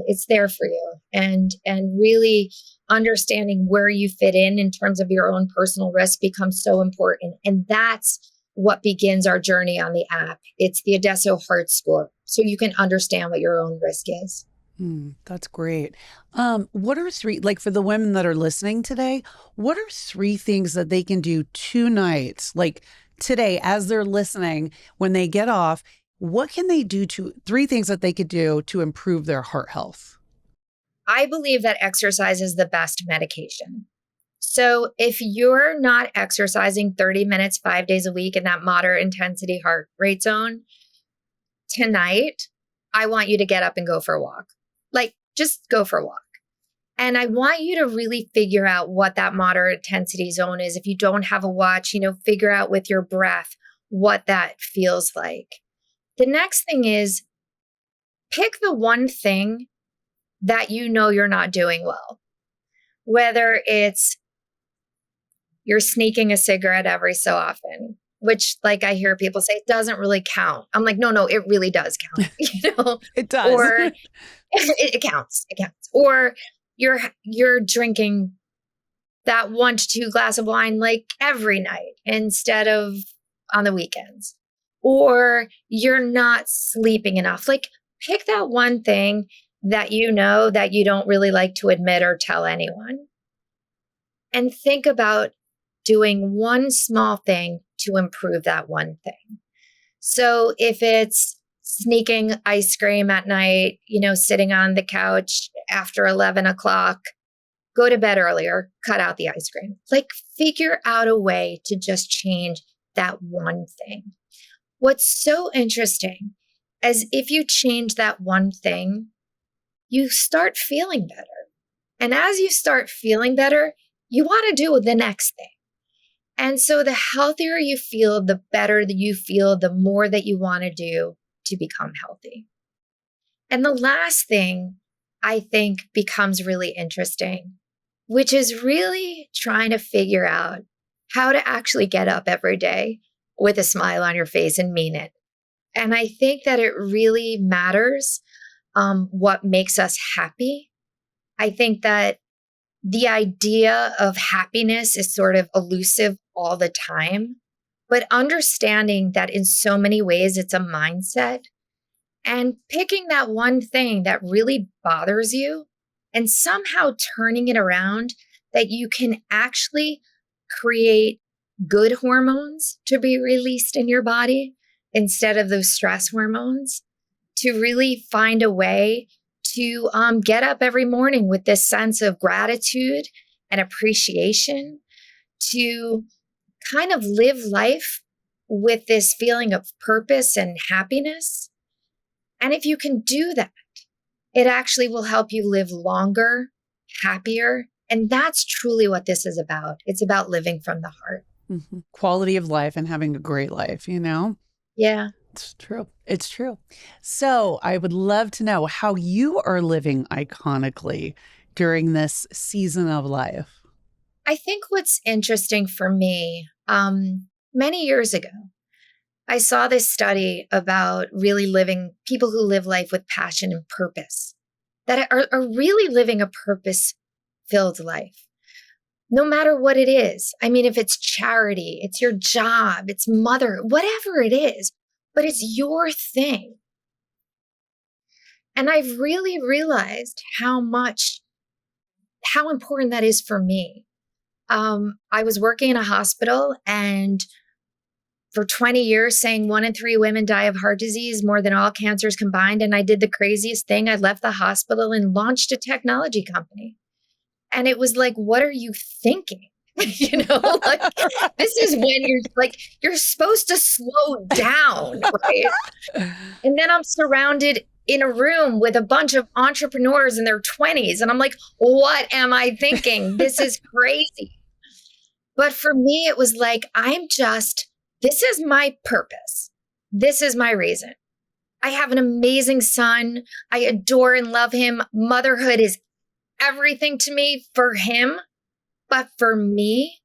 It's there for you, and really understanding where you fit in terms of your own personal risk becomes so important. And that's what begins our journey on the app. It's the Adesso Heart Score, so you can understand what your own risk is. That's great. What are three, like for the women that are listening today, what are three things that they can do tonight, like today, as they're listening, when they get off? What can they do three things that they could do to improve their heart health? I believe that exercise is the best medication. So if you're not exercising 30 minutes, 5 days a week in that moderate intensity heart rate zone, tonight, I want you to get up and go for a walk. Like, just go for a walk. And I want you to really figure out what that moderate intensity zone is. If you don't have a watch, figure out with your breath what that feels like. The next thing is pick the one thing that you're not doing well, whether it's you're sneaking a cigarette every so often, which like I hear people say, it doesn't really count. I'm like, no, it really does count. It does. Or it counts. It counts. Or you're drinking that 1 to 2 glass of wine like every night instead of on the weekends. Or you're not sleeping enough. Like pick that one thing that that you don't really like to admit or tell anyone. And think about doing one small thing to improve that one thing. So if it's sneaking ice cream at night, sitting on the couch after 11 o'clock, go to bed earlier, cut out the ice cream. Like figure out a way to just change that one thing. What's so interesting is if you change that one thing, you start feeling better. And as you start feeling better, you want to do the next thing. And so the healthier you feel, the better that you feel, the more that you want to do to become healthy. And the last thing I think becomes really interesting, which is really trying to figure out how to actually get up every day with a smile on your face and mean it. And I think that it really matters what makes us happy. I think that the idea of happiness is sort of elusive all the time, but understanding that in so many ways it's a mindset and picking that one thing that really bothers you and somehow turning it around that you can actually create good hormones to be released in your body instead of those stress hormones, to really find a way to get up every morning with this sense of gratitude and appreciation, to kind of live life with this feeling of purpose and happiness. And if you can do that, it actually will help you live longer, happier. And that's truly what this is about. It's about living from the heart. Mm-hmm. Quality of life and having a great life, you know? Yeah. It's true. It's true. So I would love to know how you are living iconically during this season of life. I think what's interesting for me, many years ago, I saw this study about really living, people who live life with passion and purpose, that are really living a purpose-filled life, no matter what it is. I mean, if it's charity, it's your job, it's mother, whatever it is, but it's your thing. And I've really realized how important that is for me. I was working in a hospital and for 20 years saying 1 in 3 women die of heart disease, more than all cancers combined. And I did the craziest thing. I left the hospital and launched a technology company. And it was like, what are you thinking? You know, like this is when you're supposed to slow down, right? And then I'm surrounded in a room with a bunch of entrepreneurs in their 20s. And I'm like, what am I thinking? This is crazy. But for me, it was like, this is my purpose. This is my reason. I have an amazing son. I adore and love him. Motherhood is everything to me for him. But for me,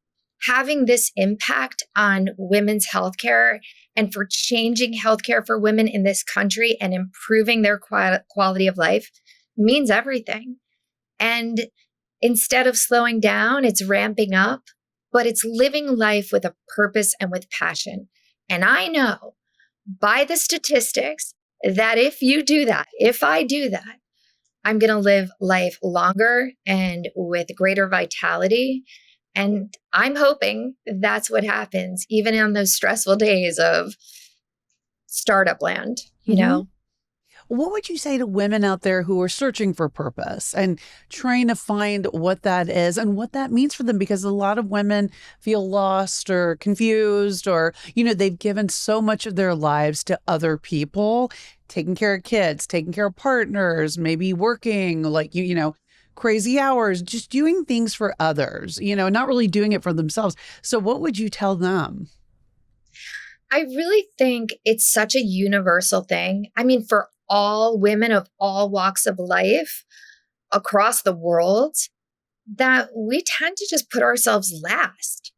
having this impact on women's healthcare and for changing healthcare for women in this country and improving their quality of life means everything. And instead of slowing down, it's ramping up, but it's living life with a purpose and with passion. And I know by the statistics that if I do that, I'm going to live life longer and with greater vitality. And I'm hoping that's what happens, even on those stressful days of startup land, you know? What would you say to women out there who are searching for purpose and trying to find what that is and what that means for them? Because a lot of women feel lost or confused or, they've given so much of their lives to other people, taking care of kids, taking care of partners, maybe working crazy hours, just doing things for others, not really doing it for themselves. So what would you tell them? I really think it's such a universal thing. I mean, for all women of all walks of life across the world, that we tend to just put ourselves last.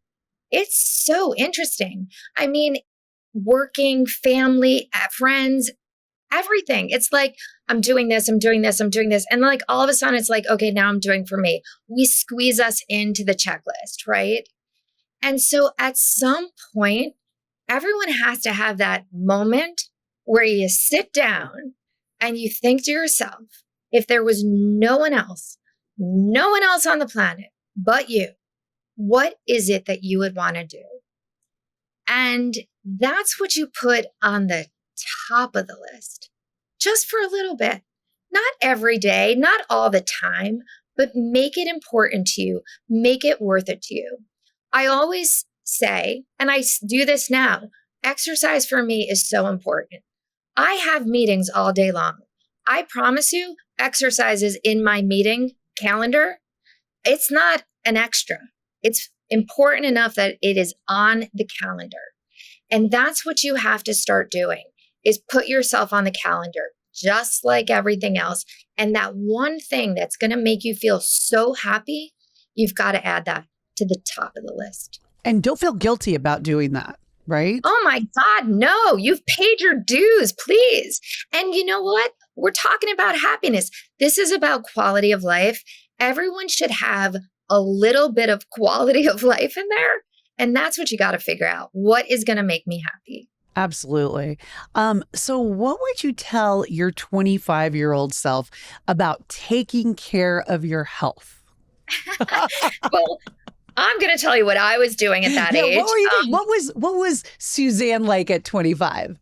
It's so interesting. I mean, working, family, friends, everything. It's like, I'm doing this, I'm doing this, I'm doing this. And like all of a sudden it's like, okay, now I'm doing for me. We squeeze us into the checklist, right? And so at some point, everyone has to have that moment where you sit down and you think to yourself, if there was no one else on the planet but you, what is it that you would want to do? And that's what you put on the top of the list, just for a little bit, not every day, not all the time, but make it important to you, make it worth it to you. I always say, and I do this now, exercise for me is so important. I have meetings all day long. I promise you, exercise is in my meeting calendar It's not an extra. It's important enough that it is on the calendar. And that's what you have to start doing is put yourself on the calendar, just like everything else. And that one thing that's going to make you feel so happy, you've got to add that to the top of the list. And don't feel guilty about doing that, right? Oh my God, no, you've paid your dues, please. And you know what? We're talking about happiness. This is about quality of life. Everyone should have a little bit of quality of life in there. And that's what you got to figure out. What is going to make me happy? Absolutely. So what would you tell your 25-year-old self about taking care of your health? Well, I'm going to tell you what I was doing at that age. What were you doing? What was Suzanne like at 25?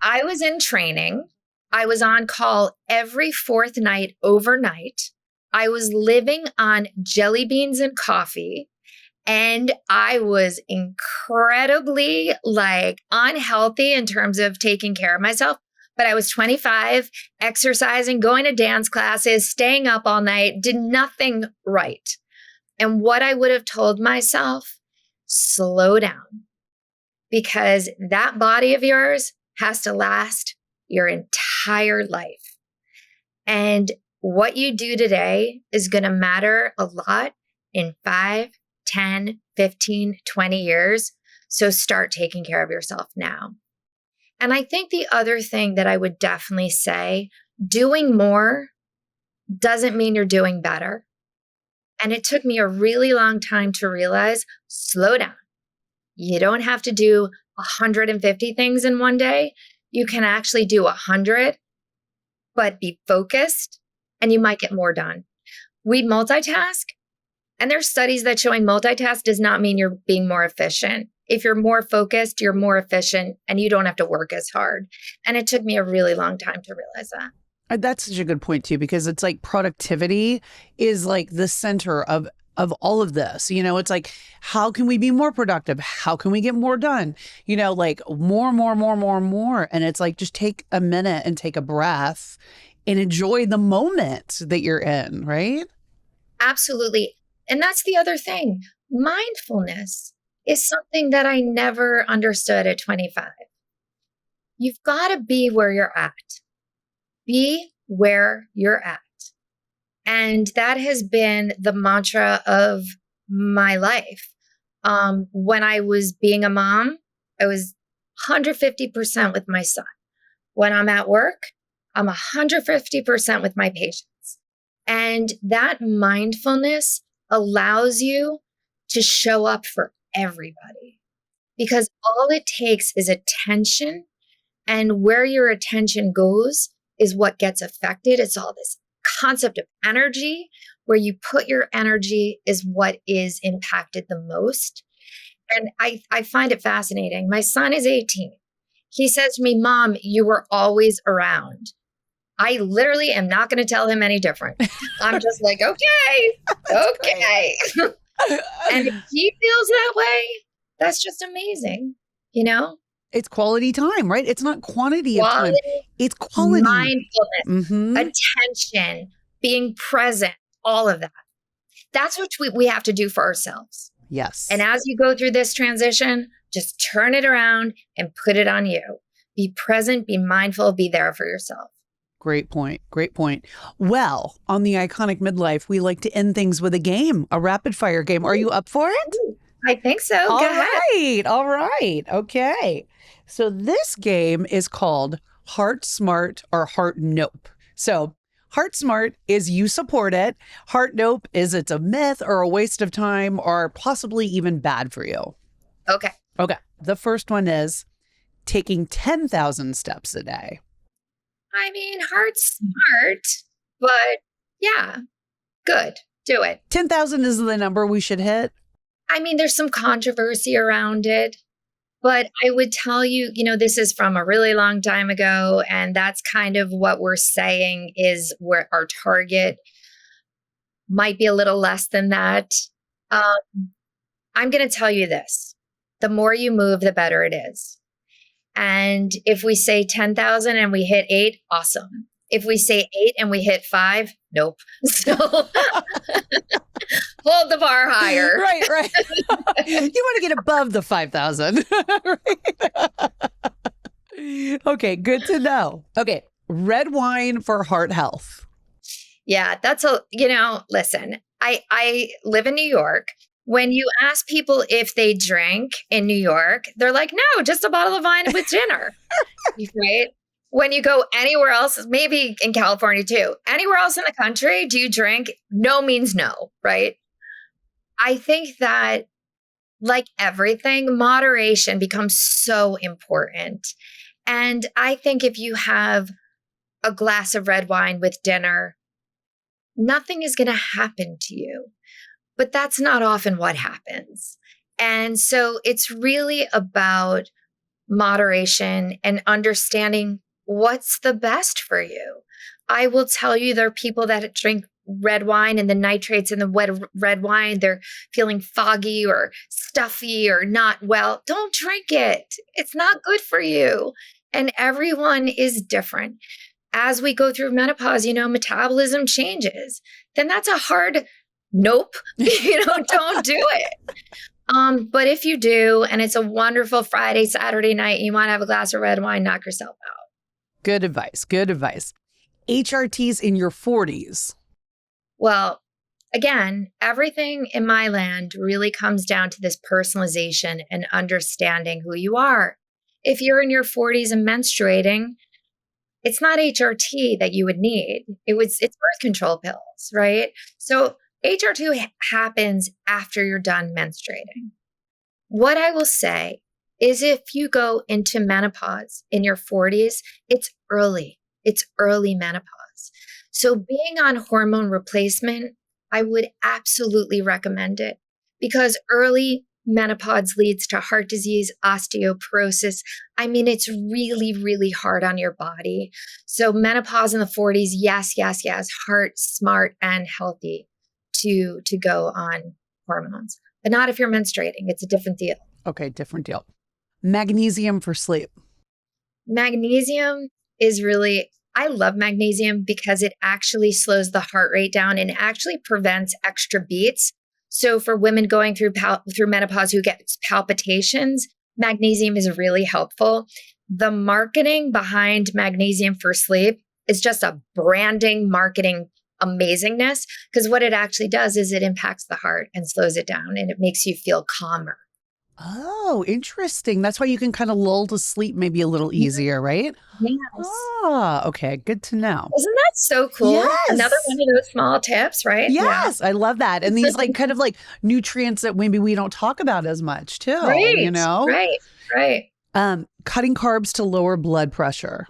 I was in training. I was on call every fourth night overnight. I was living on jelly beans and coffee. And I was incredibly unhealthy in terms of taking care of myself. But I was 25, exercising, going to dance classes, staying up all night, did nothing right. And what I would have told myself, slow down, because that body of yours has to last your entire life. And what you do today is going to matter a lot in 5, 10, 15, 20 years. So start taking care of yourself now. And I think the other thing that I would definitely say, doing more doesn't mean you're doing better. And it took me a really long time to realize, slow down. You don't have to do 150 things in one day. You can actually do 100, but be focused and you might get more done. We multitask. And there's studies that showing multitask does not mean you're being more efficient. If you're more focused, you're more efficient and you don't have to work as hard. And it took me a really long time to realize that. That's such a good point too, because it's like productivity is like the center of all of this. You know, it's like, how can we be more productive? How can we get more done? You know, like more. And it's like, just take a minute and take a breath and enjoy the moment that you're in, right? Absolutely. And that's the other thing. Mindfulness is something that I never understood at 25. You've got to be where you're at. Be where you're at. And that has been the mantra of my life. When I was being a mom, I was 150% with my son. When I'm at work, I'm 150% with my patients. And that mindfulness allows you to show up for everybody because all it takes is attention, and where your attention goes is what gets affected. It's all this concept of energy. Where you put your energy is what is impacted the most. And I find it fascinating. My son is 18. He says to me, "Mom, you were always around." I literally am not going to tell him any different. I'm just like, okay. And if he feels that way, that's just amazing, you know? It's quality time, right? It's not quantity of time. It's quality. Mindfulness, attention, being present, all of that. That's what we have to do for ourselves. Yes. And as you go through this transition, just turn it around and put it on you. Be present, be mindful, be there for yourself. Great point. Great point. Well, on the Iconic Midlife, we like to end things with a game, a rapid fire game. Are you up for it? I think so. Go ahead. All right. Okay. So this game is called Heart Smart or Heart Nope. So Heart Smart is you support it. Heart Nope is it's a myth or a waste of time or possibly even bad for you. Okay. The first one is taking 10,000 steps a day. I mean, heart smart, but yeah, good. Do it. 10,000 is the number we should hit. I mean, there's some controversy around it, but I would tell you, this is from a really long time ago. And that's kind of what we're saying is where our target might be a little less than that. I'm going to tell you this. The more you move, the better it is. And if we say 10,000 and we hit 8, awesome. If we say 8 and we hit 5, nope. So hold the bar higher. Right. You want to get above the 5,000. Right? Okay, good to know. Okay, red wine for heart health. Yeah, listen, I live in New York. When you ask people if they drink in New York, they're like, no, just a bottle of wine with dinner. Right? When you go anywhere else, maybe in California too, anywhere else in the country, do you drink? No means no, right? I think that, like everything, moderation becomes so important. And I think if you have a glass of red wine with dinner, nothing is going to happen to you. But that's not often what happens. And so it's really about moderation and understanding what's the best for you. I will tell you, there are people that drink red wine and the nitrates in the red wine, they're feeling foggy or stuffy or not well. Don't drink it. It's not good for you. And everyone is different. As we go through menopause, metabolism changes. Then that's a hard nope. Don't do it. But if you do, and it's a wonderful Friday, Saturday night, you want to have a glass of red wine, knock yourself out. Good advice. HRTs in your 40s. Well, again, everything in my land really comes down to this personalization and understanding who you are. If you're in your 40s and menstruating, it's not HRT that you would need. It's birth control pills, right? So HRT happens after you're done menstruating. What I will say is, if you go into menopause in your 40s, it's early. It's early menopause. So being on hormone replacement, I would absolutely recommend it, because early menopause leads to heart disease, osteoporosis. I mean, it's really, really hard on your body. So menopause in the 40s, yes, heart, smart, and healthy to go on hormones, but not if you're menstruating. It's a different deal. Okay, different deal. Magnesium for sleep. Magnesium is really, I love magnesium because it actually slows the heart rate down and actually prevents extra beats. So for women going through menopause who get palpitations, magnesium is really helpful. The marketing behind magnesium for sleep is just a branding marketing amazingness, because what it actually does is it impacts the heart and slows it down, and it makes you feel calmer. Oh, interesting. That's why you can kind of lull to sleep maybe a little easier, right? Yes. Ah, okay. Good to know. Isn't that so cool? Yes. Another one of those small tips, right? Yes, yeah. I love that. And these kind of nutrients that maybe we don't talk about as much too, Right. Cutting carbs to lower blood pressure.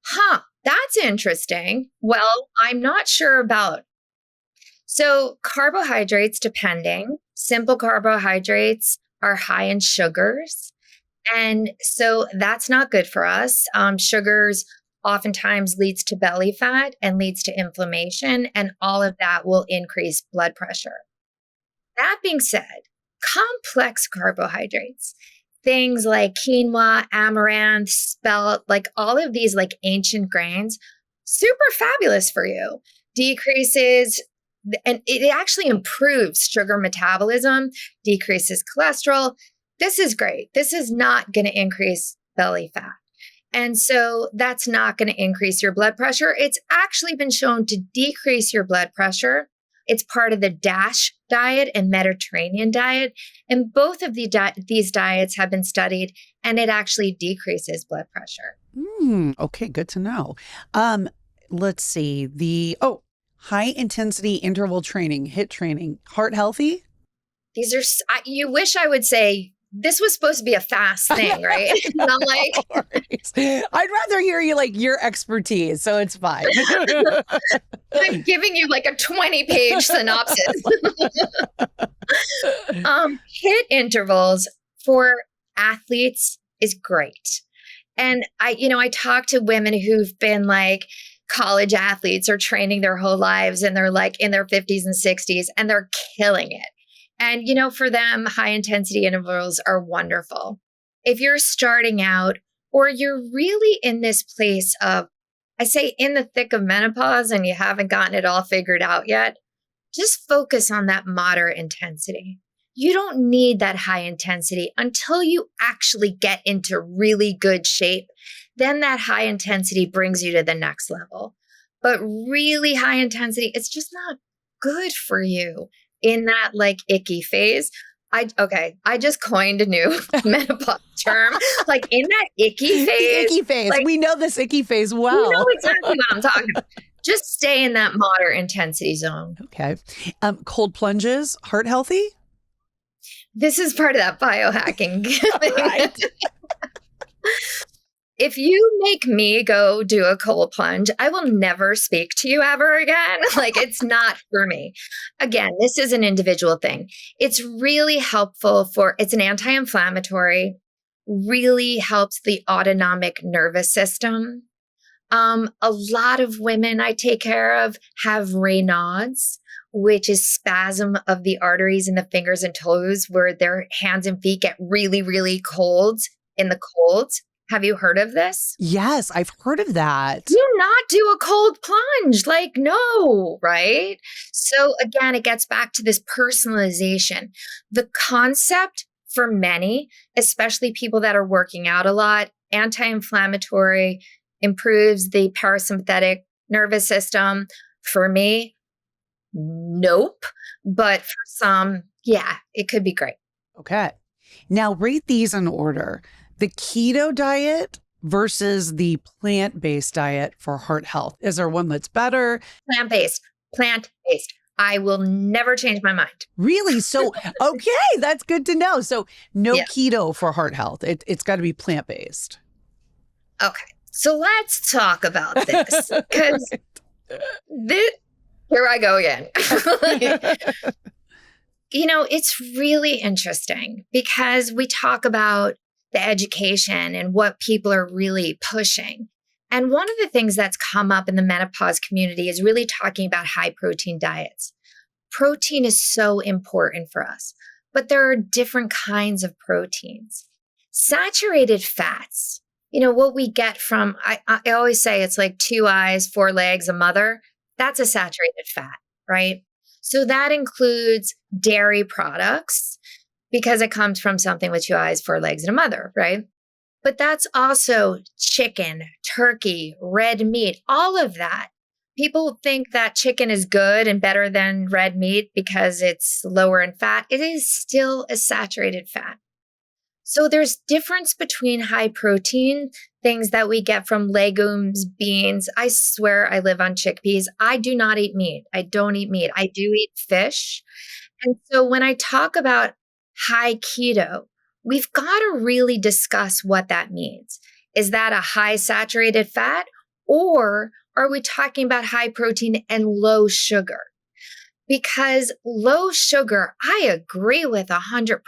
Huh. That's interesting. Well, I'm not sure about. So carbohydrates, depending, simple carbohydrates are high in sugars. And so that's not good for us. Sugars oftentimes leads to belly fat and leads to inflammation, and all of that will increase blood pressure. That being said, complex carbohydrates, things like quinoa, amaranth, spelt, all of these ancient grains, super fabulous for you. Decreases, and it actually improves sugar metabolism, decreases cholesterol. This is great. This is not going to increase belly fat. And so that's not going to increase your blood pressure. It's actually been shown to decrease your blood pressure. It's part of the DASH diet and Mediterranean diet. And both of these diets have been studied, and it actually decreases blood pressure. Okay, good to know. Let's see. High intensity interval training, HIIT training, heart healthy? These are, you wish I would say, this was supposed to be a fast thing, right? And I'm like, I'd rather hear you your expertise, so it's fine. I'm giving you a 20-page synopsis. HIIT intervals for athletes is great. And I talk to women who've been college athletes or training their whole lives, and they're in their 50s and 60s, and they're killing it. And, for them, high intensity intervals are wonderful. If you're starting out, or you're really in this place of, I say in the thick of menopause and you haven't gotten it all figured out yet, just focus on that moderate intensity. You don't need that high intensity until you actually get into really good shape. Then that high intensity brings you to the next level. But really high intensity, it's just not good for you in that like icky phase. I just coined a new menopause term. Like in that icky The phase. icky phase. Like, We know this icky phase you well. know exactly what I'm talking about. Just stay in that moderate intensity zone. Okay. Cold plunges, heart healthy? This is part of that biohacking thing. Right. If you make me go do a cold plunge, I will never speak to you ever again. Like, it's not for me. Again, this is an individual thing. It's really helpful it's an anti-inflammatory, really helps the autonomic nervous system. A lot of women I take care of have Raynaud's, which is spasm of the arteries in the fingers and toes where their hands and feet get really, really cold in the cold. Have you heard of this? Yes, I've heard of that. Do not do a cold plunge. Like, no, right? So again, it gets back to this personalization. The concept for many, especially people that are working out a lot, anti-inflammatory, improves the parasympathetic nervous system. For me, nope. But for some, yeah, it could be great. Okay. Now rate these in order. The keto diet versus the plant-based diet for heart health. Is there one that's better? Plant-based. I will never change my mind. Really? So, okay, that's good to know. So no Yeah. keto for heart health. It's got to be plant-based. Okay. So let's talk about this because here I go again. It's really interesting because we talk about the education and what people are really pushing. And one of the things that's come up in the menopause community is really talking about high protein diets. Protein is so important for us, but there are different kinds of proteins. Saturated fats, what we get from, I always say it's like 2 eyes, 4 legs, a mother. That's a saturated fat, right? So that includes dairy products because it comes from something with 2 eyes, 4 legs, and a mother, right? But that's also chicken, turkey, red meat, all of that. People think that chicken is good and better than red meat because it's lower in fat. It is still a saturated fat. So there's difference between high protein, things that we get from legumes, beans. I swear I live on chickpeas. I do not eat meat. I don't eat meat. I do eat fish. And so when I talk about high keto, we've got to really discuss what that means. Is that a high saturated fat, or are we talking about high protein and low sugar? Because low sugar, I agree with 100%.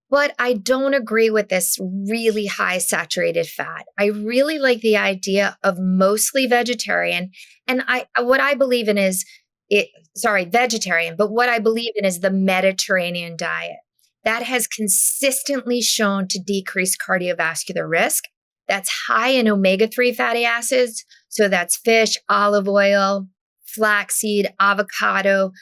But I don't agree with this really high saturated fat. I really like the idea of mostly vegetarian. And what I believe in is vegetarian, but what I believe in is the Mediterranean diet. That has consistently shown to decrease cardiovascular risk. That's high in omega-3 fatty acids. So that's fish, olive oil, flaxseed, avocado,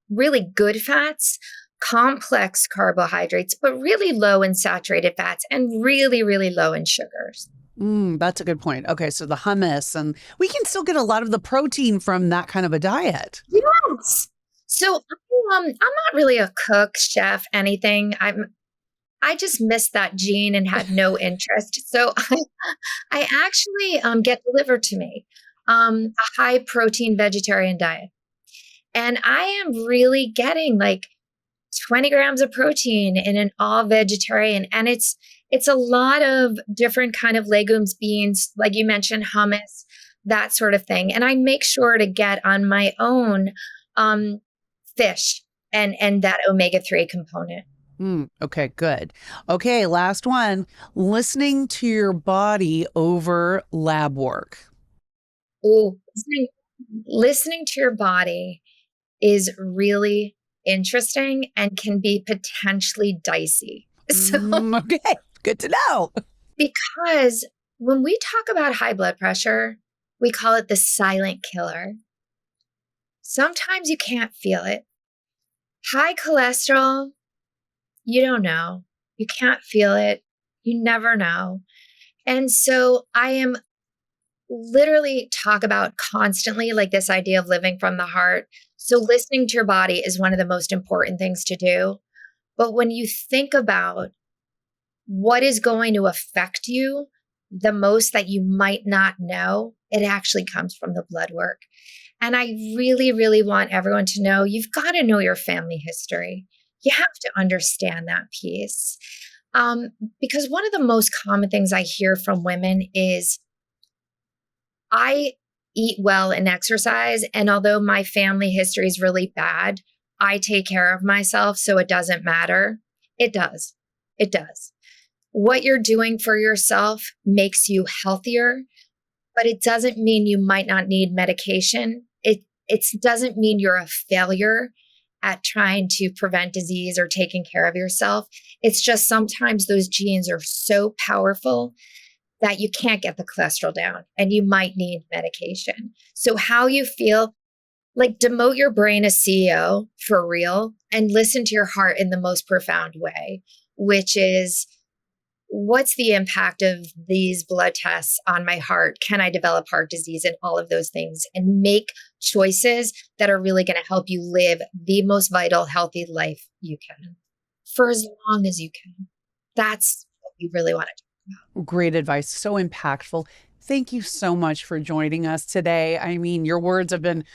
really good fats, complex carbohydrates, but really low in saturated fats and really, really low in sugars. That's a good point. Okay, so the hummus, and we can still get a lot of the protein from that kind of a diet. Yes. So I'm not really a cook, chef, anything. I just missed that gene and had no interest. So I actually get delivered to me a high protein vegetarian diet. And I am really getting like 20 grams of protein in an all vegetarian. And it's a lot of different kind of legumes, beans, like you mentioned, hummus, that sort of thing. And I make sure to get on my own fish and that omega-3 component. Okay, good. Okay, last one. Listening to your body over lab work. Oh, listening to your body is really interesting and can be potentially dicey. So, Okay, good to know. because When we talk about high blood pressure, we call it the silent killer. Sometimes you can't feel it. High cholesterol, you don't know. You can't feel it. You never know. And so I am literally talk about constantly like this idea of living from the heart. So listening to your body is one of the most important things to do. But when you think about what is going to affect you the most that you might not know, it actually comes from the blood work. And I really, really want everyone to know you've got to know your family history. You have to understand that piece. Because one of the most common things I hear from women is, I eat well and exercise, and although my family history is really bad, I take care of myself, so it doesn't matter. It does. It does. What you're doing for yourself makes you healthier, but it doesn't mean you might not need medication. It doesn't mean you're a failure at trying to prevent disease or taking care of yourself. It's just sometimes those genes are so powerful that you can't get the cholesterol down and you might need medication. So how you feel, like demote your brain as CEO for real and listen to your heart in the most profound way, which is, what's the impact of these blood tests on my heart? Can I develop heart disease and all of those things, and make choices that are really going to help you live the most vital, healthy life you can for as long as you can. That's what we really want to do. Great advice. So impactful. Thank you so much for joining us today. I mean, your words have been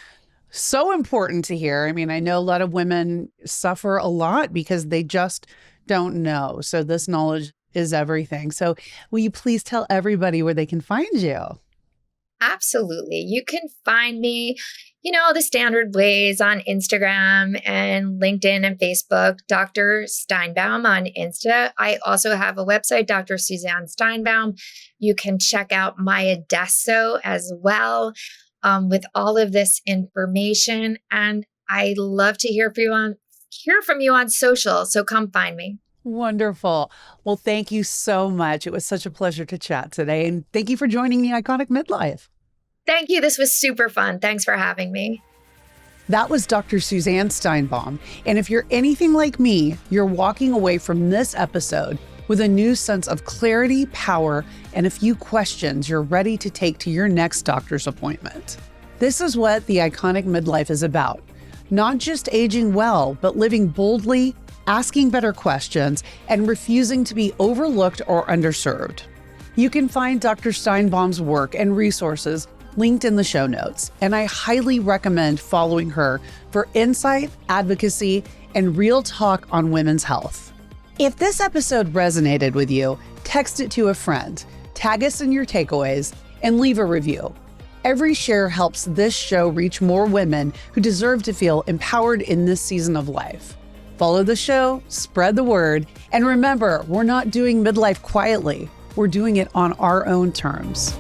so important to hear. I mean, I know a lot of women suffer a lot because they just don't know. So this knowledge is everything. So will you please tell everybody where they can find you? Absolutely. You can find me, the standard ways on Instagram and LinkedIn and Facebook, Dr. Steinbaum on Insta. I also have a website, Dr. Suzanne Steinbaum. You can check out my Adesso as well with all of this information. And I love to hear from you on social. So come find me. Wonderful. Well, thank you so much. It was such a pleasure to chat today. And thank you for joining the Iconic Midlife. Thank you. This was super fun. Thanks for having me. That was Dr. Suzanne Steinbaum. And if you're anything like me, you're walking away from this episode with a new sense of clarity, power, and a few questions you're ready to take to your next doctor's appointment. This is what the Iconic Midlife is about. Not just aging well, but living boldly, asking better questions, and refusing to be overlooked or underserved. You can find Dr. Steinbaum's work and resources linked in the show notes, and I highly recommend following her for insight, advocacy, and real talk on women's health. If this episode resonated with you, text it to a friend, tag us in your takeaways, and leave a review. Every share helps this show reach more women who deserve to feel empowered in this season of life. Follow the show, spread the word, and remember, we're not doing midlife quietly. We're doing it on our own terms.